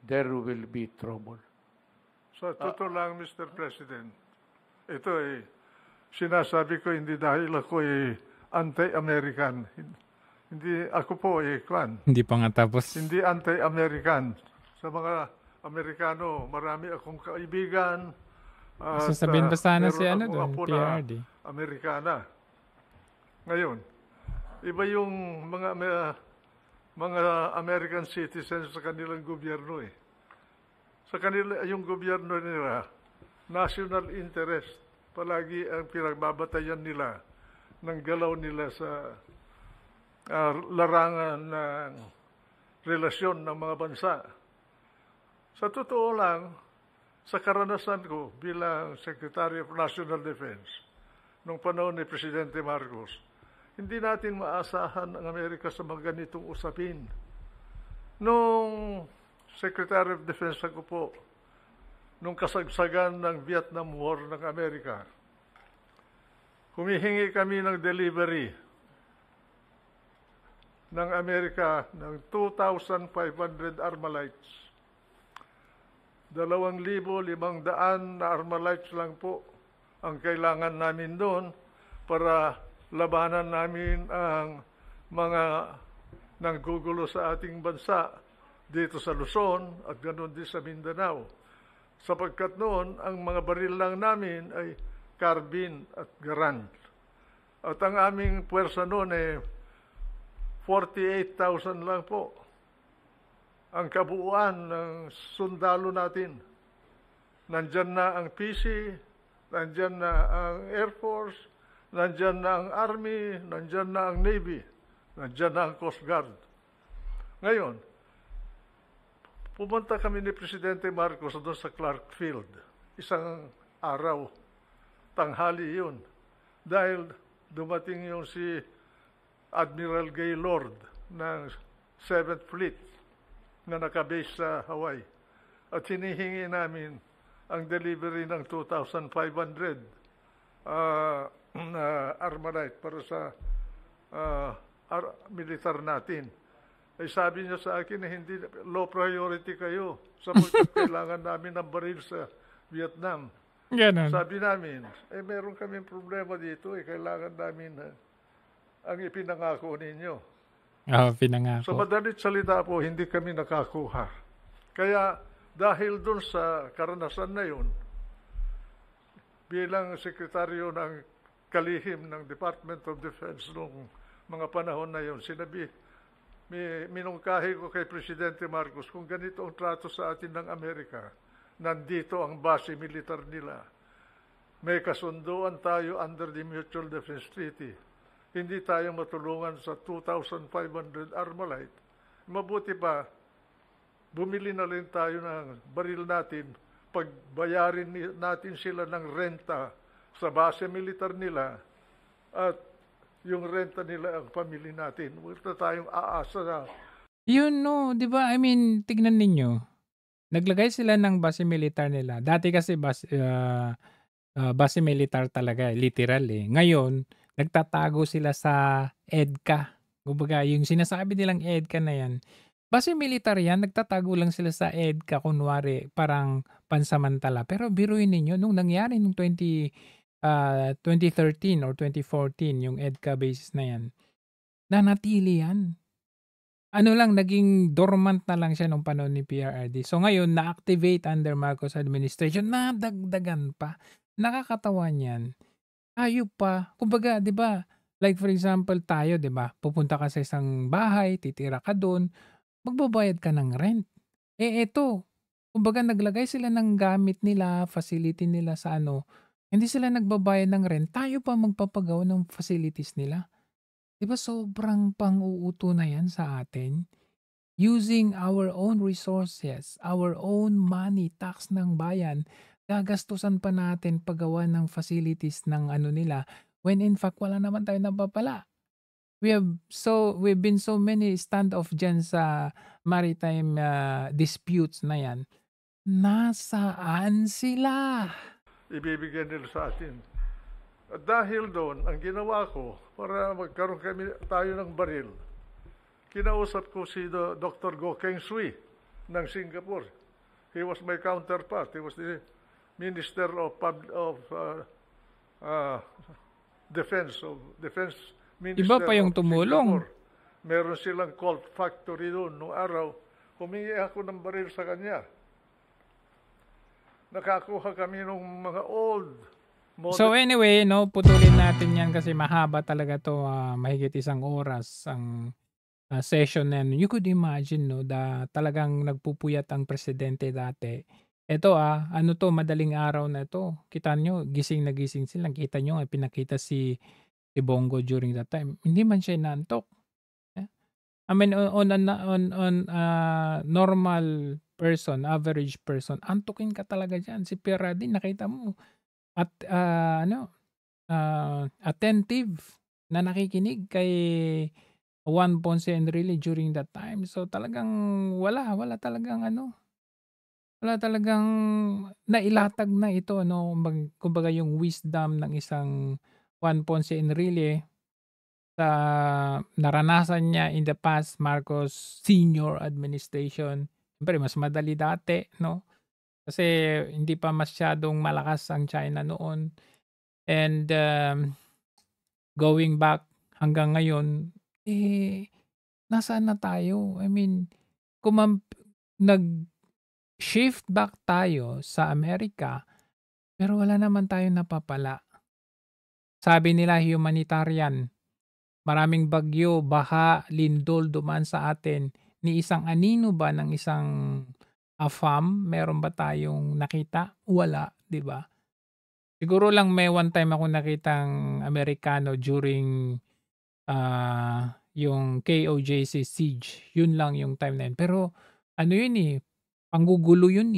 there will be trouble. Sa totoo lang, Mr. President, ito sinasabi ko hindi dahil ako anti-American. Hindi ako po Hindi pa nga tapos. Hindi anti-American. Sa mga Amerikano, marami akong kaibigan. Sasabihin pa sana si doon, PRD. Amerikana. Ngayon, iba yung mga American citizens sa kanilang gobyerno Sa kanila, yung gobyerno nila, national interest, palagi ang pinagbabatayan nila ng galaw nila sa larangan ng relasyon ng mga bansa. Sa totoo lang, sa karanasan ko bilang Secretary of National Defense, nung panahon ni Presidente Marcos, hindi natin maasahan ang Amerika sa mga ganitong usapin. Nung Secretary of Defense ako po, nung kasagsagan ng Vietnam War ng Amerika, humihingi kami ng delivery ng Amerika ng 2,500 Armalites. 2,500 na Armalites lang po ang kailangan namin doon para labanan namin ang mga nanggugulo sa ating bansa dito sa Luzon at ganoon din sa Mindanao. Sapagkat noon, ang mga baril lang namin ay carbine at garand. At ang aming puwersa noon 48,000 lang po ang kabuuan ng sundalo natin. Nandyan na ang PC, nandyan na ang Air Force, nandyan na ang Army, nandyan na ang Navy, nandyan na ang Coast Guard. Ngayon, pumunta kami ni Presidente Marcos doon sa Clark Field. Isang araw, tanghali yun. Dahil dumating yung si Admiral Gaylord ng 7th Fleet na nakabase sa Hawaii. At hinihingi namin ang delivery ng 2,500 na Armalite para sa militar natin. Ay sabi niya sa akin na hindi low priority kayo sapagkat kailangan namin ng baril sa Vietnam. Ganun. Sabi namin, meron kaming problema dito, kailangan namin ang ipinangako ninyo. Pinangako. Sa madalit salita po, hindi kami nakakuha. Kaya dahil dun sa karanasan na yun, bilang sekretaryo ng kalihim ng Department of Defense noong mga panahon na yun, minungkahi ko kay Presidente Marcos kung ganito ang trato sa atin ng Amerika, nandito ang base militar nila. May kasunduan tayo under the Mutual Defense Treaty. hindi tayo matulungan sa 2,500 Armalite. Mabuti pa, bumili na rin tayo ng baril natin, pagbayarin natin sila ng renta sa base militar nila at yung renta nila ang pamili natin. Huwag na tayong aasa na. Yun no, di ba? I mean, tignan ninyo. Naglagay sila ng base militar nila. Dati kasi base militar talaga, literal eh. Ngayon, nagtatago sila sa EDCA. Kumbaga, yung sinasabi nilang EDCA na yan, base militar yan, nagtatago lang sila sa EDCA, kunwari, parang pansamantala. Pero biruin ninyo, nung nangyari nung 2013 or 2014, yung EDCA basis na yan, nanatili yan. Ano lang, naging dormant na lang siya nung panahon ni PRRD. So ngayon, na-activate under Marcos administration, nadagdagan pa. Nakakatawa niyan. Ayop pa. Kumbaga, di ba, like for example tayo, di ba, pupunta ka sa isang bahay, titira ka doon, magbabayad ka ng rent. Eto, kumbaga naglagay sila ng gamit nila, facility nila sa hindi sila nagbabayad ng rent, tayo pa magpapagawa ng facilities nila. Diba sobrang pang-uuto na yan sa atin? Using our own resources, our own money, tax ng bayan, gagastusan pa natin paggawa ng facilities ng nila, when in fact wala naman tayo napapala. We've been so many standoff dyan sa maritime disputes na yan. Nasaan sila? Ibibigyan nila sa atin. At dahil doon, ang ginawa ko, para magkaroon tayo ng baril, kinausap ko si Dr. Goh Keng Swee ng Singapore. He was my counterpart. He was the Minister of Defense Minister. Iba pa yung tumulong. Meron silang Colt factory doon. Noong araw, humingi ako ng baril sa kanya. Nakakuha kami ng mga old model. So anyway, putulin natin yan kasi mahaba talaga to, mahigit 1 oras ang session na yan. You could imagine, talagang nagpupuyat ang presidente dati. Ito madaling araw na ito. Kita nyo, gising na gising sila. Kita nyo, pinakita si Bongo during that time. Hindi man siya inaantok. I mean, on normal person, average person, antukin ka talaga dyan. Si PRRD, nakita mo. At attentive na nakikinig kay Juan Ponce Enrile during that time. So talagang wala talagang wala talagang nailatag na ito, kumbaga yung wisdom ng isang Juan Ponce Enrile sa naranasan niya in the past Marcos Senior Administration. Siyempre, mas madali dati, Kasi hindi pa masyadong malakas ang China noon. And going back hanggang ngayon, nasaan na tayo? I mean, kung nag-shift back tayo sa Amerika, pero wala naman tayong napapala. Sabi nila humanitarian, maraming bagyo, baha, lindol dumaan sa atin. Ni isang anino ba ng isang AFAM, meron ba tayong nakita? Wala, di ba? Siguro lang may one time ako nakitang Amerikano during yung KOJC siege. Yun lang yung time na yun. Pero yun panggugulo yun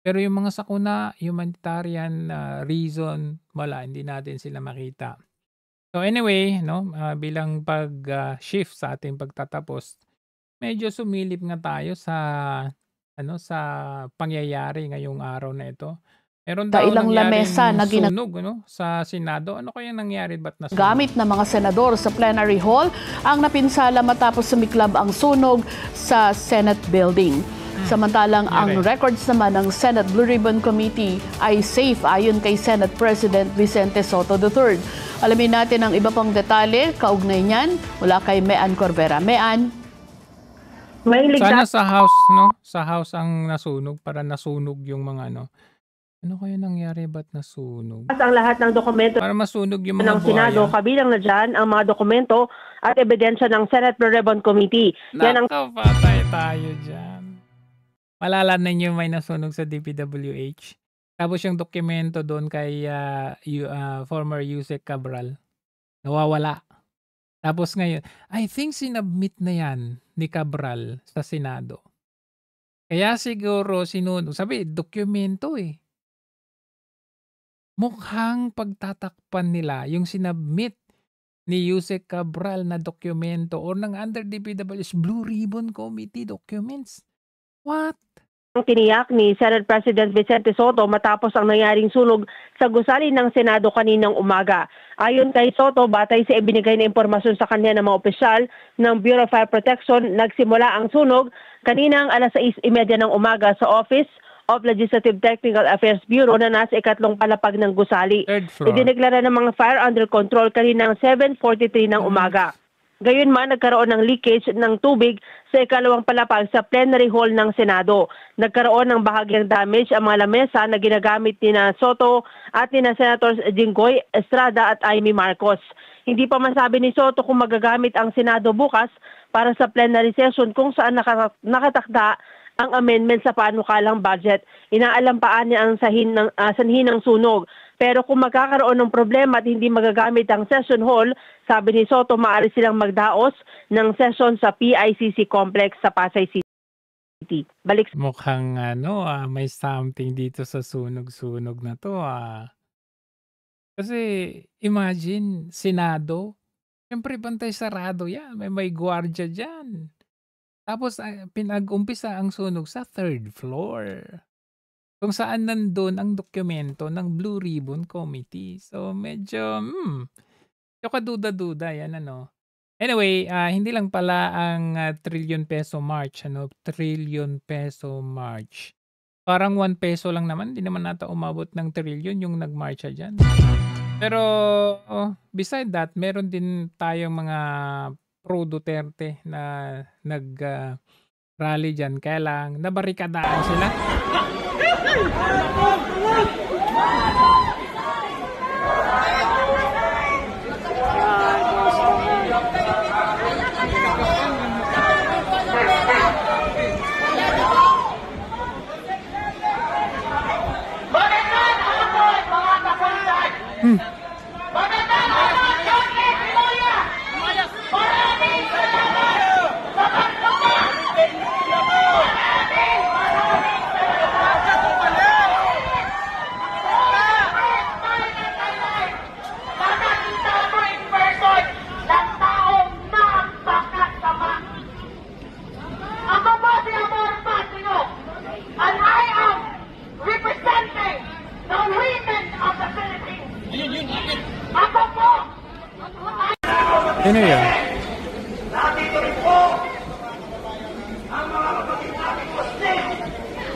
Pero yung mga sakuna, humanitarian reason, wala, hindi natin sila makita. So anyway, bilang pag-shift sa ating pagtatapos, medyo sumilip nga tayo sa sa pangyayari ngayong araw na ito. Meron daw nangyaring sunog sa Senado. Ano kaya nangyari? Ba't nasunog? Gamit ng mga senador sa plenary hall ang napinsala matapos sumiklab ang sunog sa Senate building. Samantalang ang records naman ng Senate Blue Ribbon Committee ay safe ayon kay Senate President Vicente Soto III. Alamin natin ang iba pang detalye kaugnay niyan mula kay Mean Corbera. Mean? Sana sa House, Sa House ang nasunog para nasunog yung mga Ano kaya nangyari? Ba't nasunog? Ang lahat ng dokumento para masunog yung mga ng Senado, kabilang na dyan ang mga dokumento at ebidensya ng Senate Blue Ribbon Committee. Nakapatay tayo dyan. Malala ninyo may nasunog sa DPWH. Tapos yung dokumento doon kay former Yusek Cabral, nawawala. Tapos ngayon, I think sinubmit na yan ni Cabral sa Senado. Kaya siguro sabi, dokumento eh. Mukhang pagtatakpan nila yung sinubmit ni Yusek Cabral na dokumento or ng under DPW's Blue Ribbon Committee documents. What? Ang tiniyak ni Senate President Vicente Soto matapos ang nangyaring sunog sa gusali ng Senado kaninang umaga. Ayon kay Soto, batay sa ibinigay na impormasyon sa kanya ng mga opisyal ng Bureau of Fire Protection, nagsimula ang sunog kaninang alas 6:30 ng umaga sa Office of Legislative Technical Affairs Bureau na nasa ikatlong palapag ng gusali. Idineklara ng mga fire under control kaninang 7:43 ng umaga. Gayunman, nagkaroon ng leakage ng tubig sa ikalawang palapag sa plenary hall ng Senado. Nagkaroon ng bahagyang damage ang mga lamesa na ginagamit ni Soto at ni Senators Jinggoy Estrada at Amy Marcos. Hindi pa masabi ni Soto kung magagamit ang Senado bukas para sa plenary session kung saan nakatakda ang amendment sa panukalang budget. Inaalampaan niya ang sanhi ng sunog. Pero kung magkakaroon ng problema at hindi magagamit ang session hall, sabi ni Soto, maaari silang magdaos ng session sa PICC complex sa Pasay City. Balik. Mukhang may something dito sa sunog-sunog na to. Kasi imagine, Senado, siyempre bantay sarado yan. May gwardiya dyan. Tapos pinag-umpisa ang sunog sa 3rd floor. Kung saan nandun ang dokumento ng Blue Ribbon Committee. So medyo, yung kaduda-duda yan Anyway, hindi lang pala ang trillion peso march, trillion peso march. Parang 1 peso lang naman, hindi naman nata umabot ng trillion yung nagmarcha dyan. Pero beside that, meron din tayong mga pro Duterte na nag-rally dyan. Kaya lang, nabarikadaan sila. Ano yun? Nandito rin po ang mga kapatid nating Muslim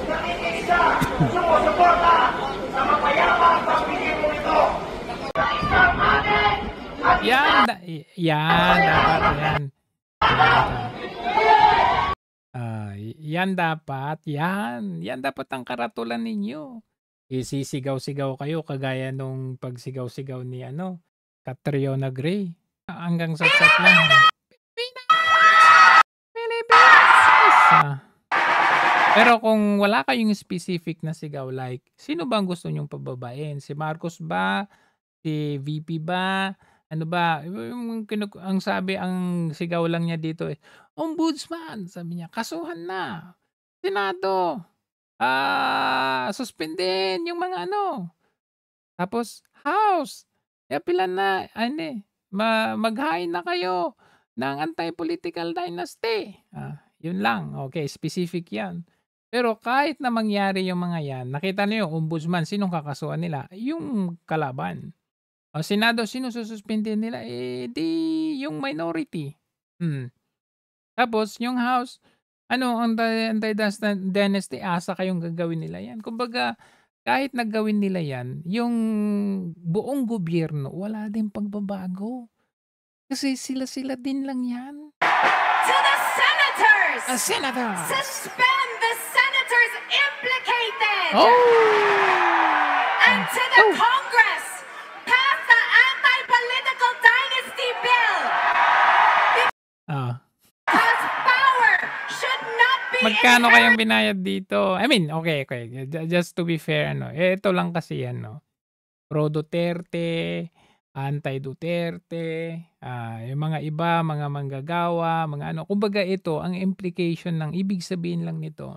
na iisa sumusuporta sa mapayapang pagpilipo ito. Sa isang atin at Yan dapat ang karatulan ninyo. Isisigaw-sigaw kayo kagaya nung pagsigaw-sigaw ni Catriona Gray. Hanggang satsat lang. Pilipinas! Pero kung wala kayong specific na sigaw, like, sino ba ang gusto nyong pababain? Si Marcos ba? Si VP ba? Ano ba? Ang sabi, ang sigaw lang niya dito Ombudsman! Sabi niya, kasuhan na. Senado! Suspendin yung mga Tapos, House! Pilan na, maghain na kayo ng anti-political dynasty. Yun lang. Okay, specific yan. Pero kahit na mangyari yung mga yan, nakita niyo yung ombudsman, sinong kakasuhan nila? Yung kalaban. Senado, sino sususpendin nila? Di yung minority. Tapos, yung House, anti-dynasty, asa kayong gagawin nila yan. Kumbaga, kahit naggawin nila yan, yung buong gobyerno, wala din pagbabago. Kasi sila-sila din lang yan. To the senators! Senator! Suspend the senators implicated! And to the Congress, pass the anti-political dynasty bill! Because power should not be Magkano kayang binayad dito? I mean, okay. Just to be fair, ito lang kasi yan, Pro Duterte, anti-Duterte, yung mga iba, mga manggagawa, mga ano. Kumbaga ito, ang implication ng ibig sabihin lang nito,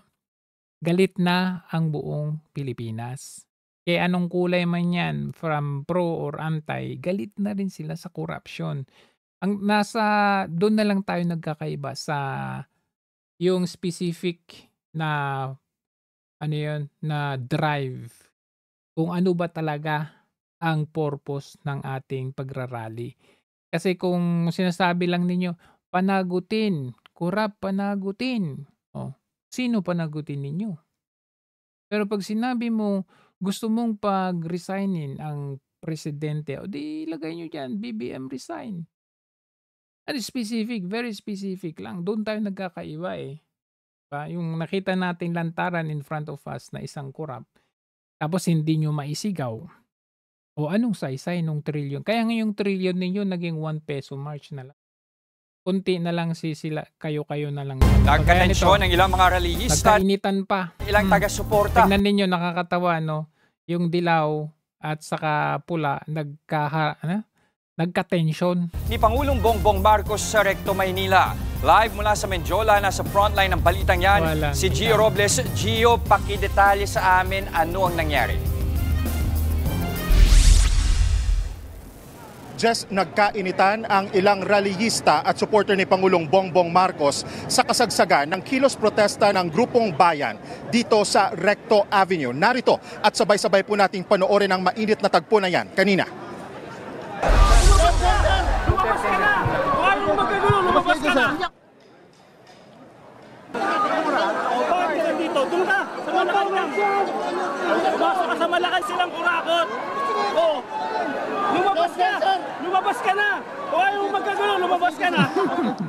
galit na ang buong Pilipinas. Kaya anong kulay man yan, from pro or anti, galit na rin sila sa corruption. Ang doon na lang tayo nagkakaiba sa yung specific na na drive, kung ano ba talaga ang purpose ng ating pagrarally. Kasi kung sinasabi lang ninyo, panagutin, panagutin. Sino panagutin ninyo? Pero pag sinabi mo, gusto mong pag-resignin ang presidente, o di ilagay nyo dyan, BBM resign. Ano specific, very specific lang. Doon tayo nagkakaiba eh. Yung nakita natin lantaran in front of us na isang corrupt, tapos hindi nyo maisigaw. O anong saysay nung trilyon? Kaya ngayong trilyon ninyo naging 1 peso march na lang. Kunti na lang sila, kayo-kayo na lang. Nagkatensyon ng ilang mga rallyista. Nagkainitan pa. Ilang taga-suporta. Tingnan ninyo, nakakatawa, no? Yung dilaw at saka pula, nagka-tension. Ni Pangulong Bongbong Marcos sa Recto, Maynila. Live mula sa Menjola, nasa frontline ng balitang yan, si Gio Robles. Gio, pakidetalye sa amin ano ang nangyari. Just nagkainitan ang ilang rallyista at supporter ni Pangulong Bongbong Marcos sa kasagsagan ng kilos protesta ng Grupong Bayan dito sa Recto Avenue. Narito at sabay-sabay po nating panoorin ang mainit na tagpo na yan kanina. Lumabas ka na! Huwag mong magkagulo, lumabas ka na! Bakit ka dito? Doon ka! Sa malakay lang! Basta ka sa malakay silang kurakot! Oo! Lumabas ka! Lumabas ka na! Huwag mong magkagulo, lumabas ka na!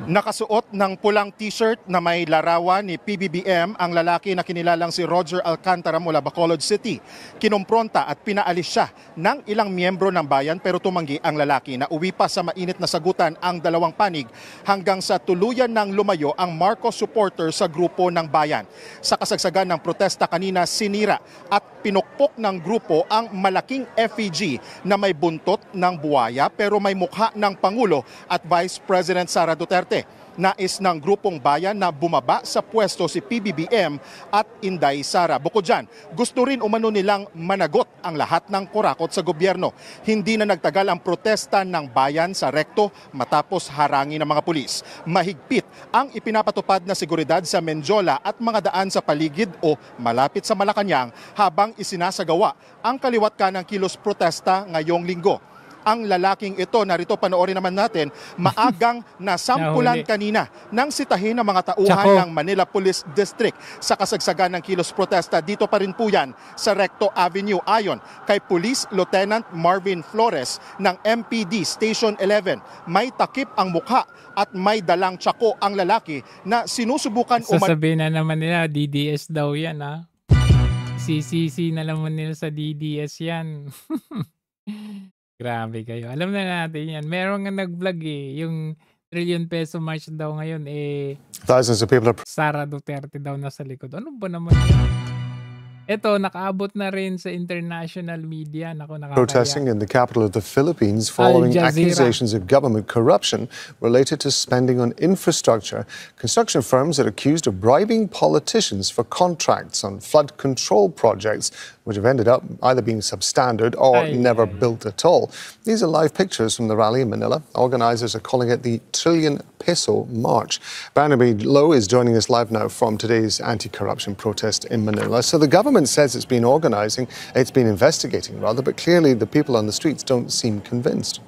Nakasuot ng pulang t-shirt na may larawan ni PBBM ang lalaki na kinilalang si Roger Alcantara mula Bacolod City. Kinompronta at pinaalis siya ng ilang miyembro ng bayan pero tumanggi ang lalaki. Nauwi pa sa mainit na sagutan ang dalawang panig hanggang sa tuluyan ng lumayo ang Marcos supporter sa grupo ng bayan. Sa kasagsagan ng protesta kanina, sinira at pinukpok ng grupo ang malaking effigy na may buntot ng buwaya pero may mukha ng Pangulo at Vice President Sara Duterte. Nais ng grupong bayan na bumaba sa pwesto si PBBM at Inday Sara. Bukod dyan, gusto rin umano nilang managot ang lahat ng kurakot sa gobyerno. Hindi na nagtagal ang protesta ng bayan sa Recto matapos harangin ng mga pulis. Mahigpit ang ipinapatupad na seguridad sa Menjola at mga daan sa paligid o malapit sa Malacanang habang isinasagawa ang kaliwat kanang kilos protesta ngayong linggo. Ang lalaking ito, narito panoorin naman natin, maagang nasampulan kanina ng sitahin ng mga tauhan ng Manila Police District sa kasagsagan ng kilos protesta. Dito pa rin po yan sa Recto Avenue ayon kay Police Lieutenant Marvin Flores ng MPD Station 11. May takip ang mukha at may dalang tsako ang lalaki na sinusubukan sasabihin na naman nila, DDS daw yan ha. CCC na naman nila sa DDS yan. Grabe kayo. Alam na natin yan. Meron nga nag-vlog yung trillion peso march daw ngayon thousands of people are Sara Duterte daw nasa likod. Ano ba naman yan? Ito, nakaabot na rin sa international media. Protesting in the capital of the Philippines following accusations of government corruption related to spending on infrastructure. Construction firms are accused of bribing politicians for contracts on flood control projects, which have ended up either being substandard or never built at all. These are live pictures from the rally in Manila. Organizers are calling it the Trillion Peso March. Barnaby Lowe is joining us live now from today's anti-corruption protest in Manila. So the government says it's been investigating, but clearly the people on the streets don't seem convinced.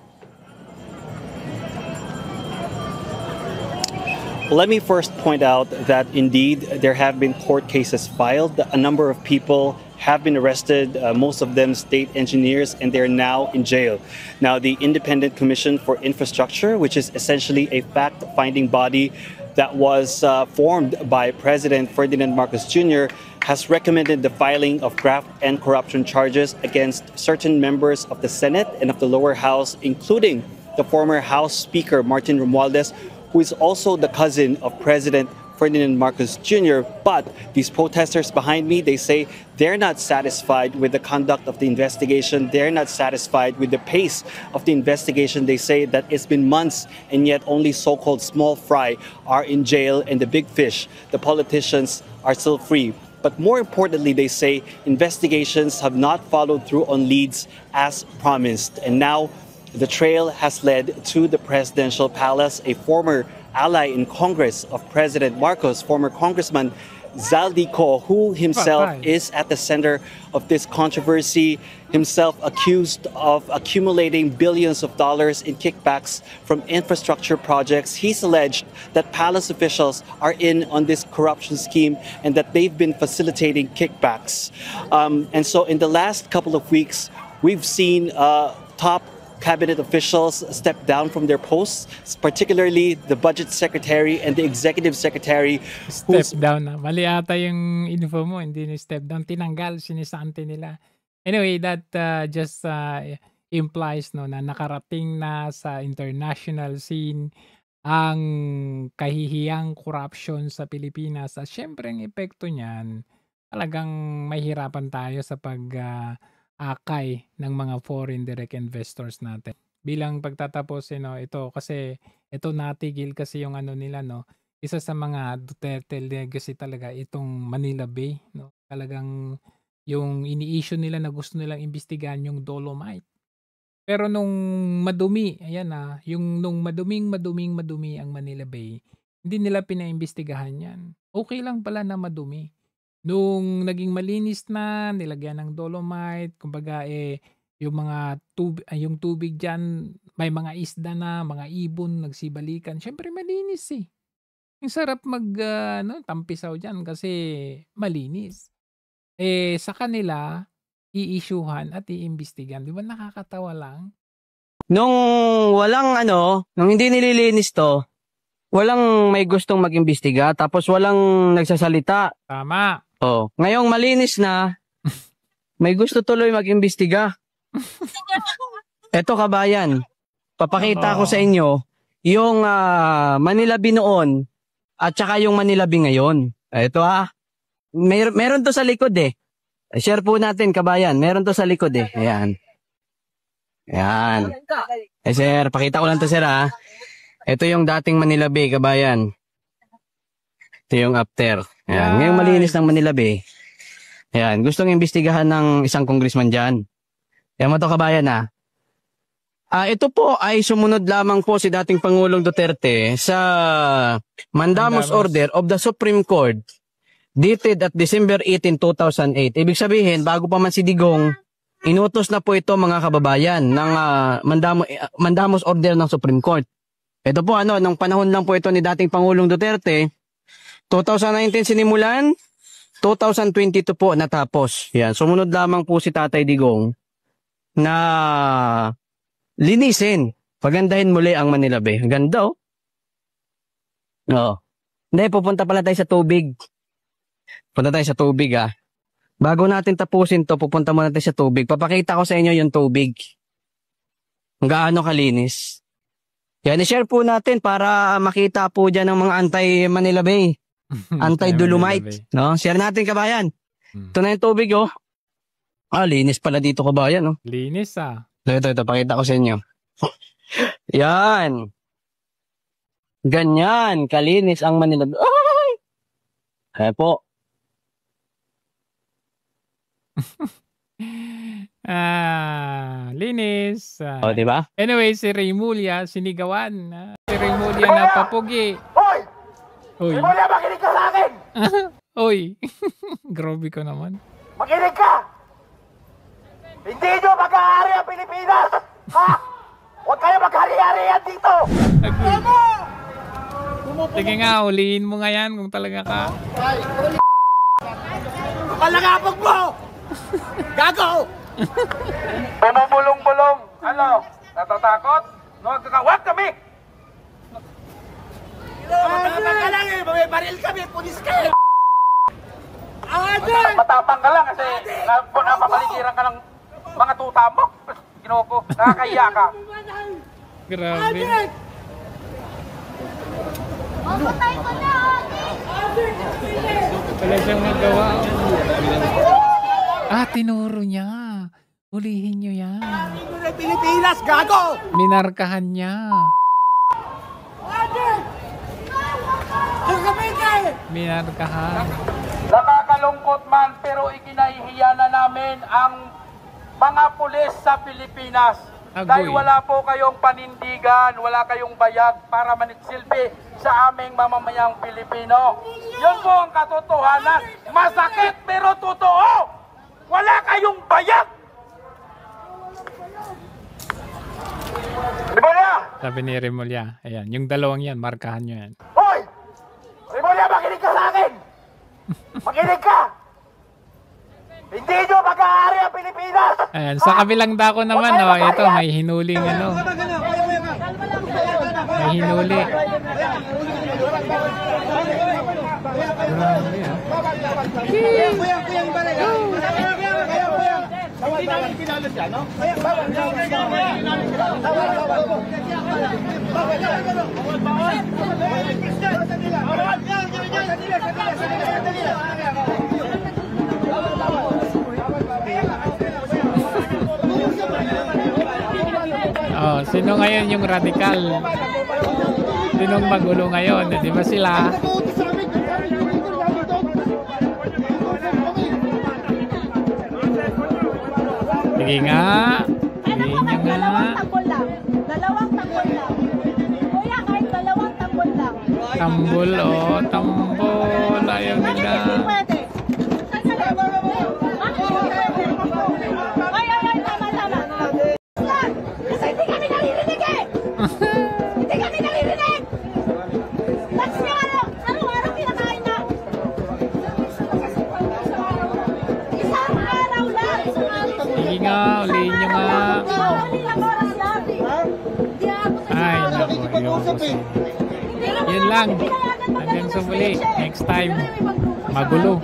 Let me first point out that indeed there have been court cases filed. A number of people have been arrested, most of them state engineers, and they're now in jail. Now, the Independent Commission for Infrastructure, which is essentially a fact-finding body that was formed by President Ferdinand Marcos Jr., has recommended the filing of graft and corruption charges against certain members of the Senate and of the lower house, including the former House Speaker Martin Romualdez, who is also the cousin of President Ferdinand Marcos Jr. But these protesters behind me, they say they're not satisfied with the conduct of the investigation. They're not satisfied with the pace of the investigation. They say that it's been months and yet only so-called small fry are in jail and the big fish, the politicians, are still free. But more importantly, they say investigations have not followed through on leads as promised. And now the trail has led to the presidential palace. A former ally in Congress of President Marcos, former Congressman Zaldico, who himself is at the center of this controversy, himself accused of accumulating billions of dollars in kickbacks from infrastructure projects. He's alleged that palace officials are in on this corruption scheme and that they've been facilitating kickbacks. And so in the last couple of weeks, we've seen top cabinet officials step down from their posts, particularly the budget secretary and the executive secretary. Step down na. Mali ata yung info mo, hindi ni step down. Tinanggal, sinisante nila. Anyway, that just implies no, na nakarating na sa international scene ang kahihiyang corruption sa Pilipinas. At syempre, ang epekto niyan, talagang mahirapan tayo sa akay ng mga foreign direct investors natin. Bilang pagtatapos, ito kasi ito natigil kasi yung ano nila, no. Isa sa mga Duterte legacy talaga itong Manila Bay, no. Talagang yung ini-issue nila na gusto nilang imbestigahan yung Dolomite. Pero nung madumi, ayan yung nung madumi ang Manila Bay, hindi nila pinaimbestigahan yan. Okay lang pala na madumi. Nung naging malinis na, nilagyan ng Dolomite, kumbaga yung mga yung tubig diyan, may mga isda na, mga ibon nagsibalikan. Syempre malinis eh. Ang sarap tampisaw diyan kasi malinis. Sa kanila i-issuehan at iimbestigahan. Di ba nakakatawa lang? Nung nung hindi nililinis to, walang may gustong mag-imbestiga, tapos walang nagsasalita. Tama. Oh, ngayong malinis na, may gusto tuloy mag-imbestiga. Eto kabayan, papakita ko sa inyo yung Manila Bay noon at saka yung Manila Bay ngayon. Eto meron to sa likod eh. Share po natin kabayan, meron to sa likod eh. Ayan. Ayan. Sir, pakita ko lang to sir Ito yung dating Manila Bay kabayan. Ito yung after. Ayan. Ngayong malinis ng Manila Bay. Ayan. Gustong imbestigahan ng isang congressman dyan. Ayan mo to kabayan ito po ay sumunod lamang po si dating Pangulong Duterte sa Mandamus Order of the Supreme Court dated at December 18, 2008. Ibig sabihin, bago pa man si Digong, inutos na po ito mga kababayan ng Mandamus Order ng Supreme Court. Ito po nung panahon lang po ito ni dating Pangulong Duterte, 2019 sinimulan, 2022 po natapos. Yan, sumunod lamang po si Tatay Digong na linisin, pagandahin muli ang Manila Bay. Ganda Hindi, pupunta pala tayo sa tubig. Punta tayo sa tubig Bago natin tapusin to, pupunta muna tayo sa tubig. Papakita ko sa inyo yung tubig. Kung gaano kalinis. Yan, i-share po natin para makita po dyan ng mga anti-Manila Bay. Anti-Dolomite. No? Share natin kabayan. Ito na yung tubig linis pala dito kabayan. Linis Ito, pakita ko sa inyo. Yan. Ganyan, kalinis ang Manila Bay. Ay! Kaya po. Linis. Diba? Anyway, si Raymulia, sinigawan. Si Raymulia na papugi. Hoy! Uy. Raymulia, makinig ka sa akin! Uy. Grabe ko naman. Makinig ka! Hindi nyo mag-aari ang Pilipinas! Ha? Huwag kayo mag-hari-harihan dito! Sige nga, ulihin mo nga yan kung talaga ka. Palangapag mo! Gago! Bumubulong-bulong. Ano? Natatakot? Huwag kami! Matapang ka lang may baril kami, pulis kayo! Matapang ka lang kasi napapaligiran ka ng mga tuta mo. Ginoko, nakakahiya ka. Grabe. Wala siyang magawa. Tinuro niya. Hulihin niyo yan. Pilipinas, gago! Minarkahan niya. Minarkahan. Nakakalungkot man pero ikinahihiya na namin ang mga pulis sa Pilipinas. Dahil wala po kayong panindigan, wala kayong bayag para manitsilbi sa aming mamamayang Pilipino. Yun po ang katotohanan. Masakit pero totoo. Wala kayong bayag. Rimulya! Sabi ni Rimulya. Ayan, yung dalawang yan, markahan nyo yan. Hoy! Rimulya, makinig ka sa akin! Makinig ka! Hindi nyo mag-aari ang Pilipinas! Ayan, sa kabilang dako naman, ito, may hinuling May hinuli. Sino ngayon yung radikal? Sinong magulo ngayon? Di ba sila? Sige nga. Sige nga. Dalawang tanggol lang. Kuya, kahit dalawang tanggol lang. Tambol, tambol. Ayaw nila. Ulihin nyo nga. Ay, naku. Yun lang. Hanggang sa muli. Next time, magulo.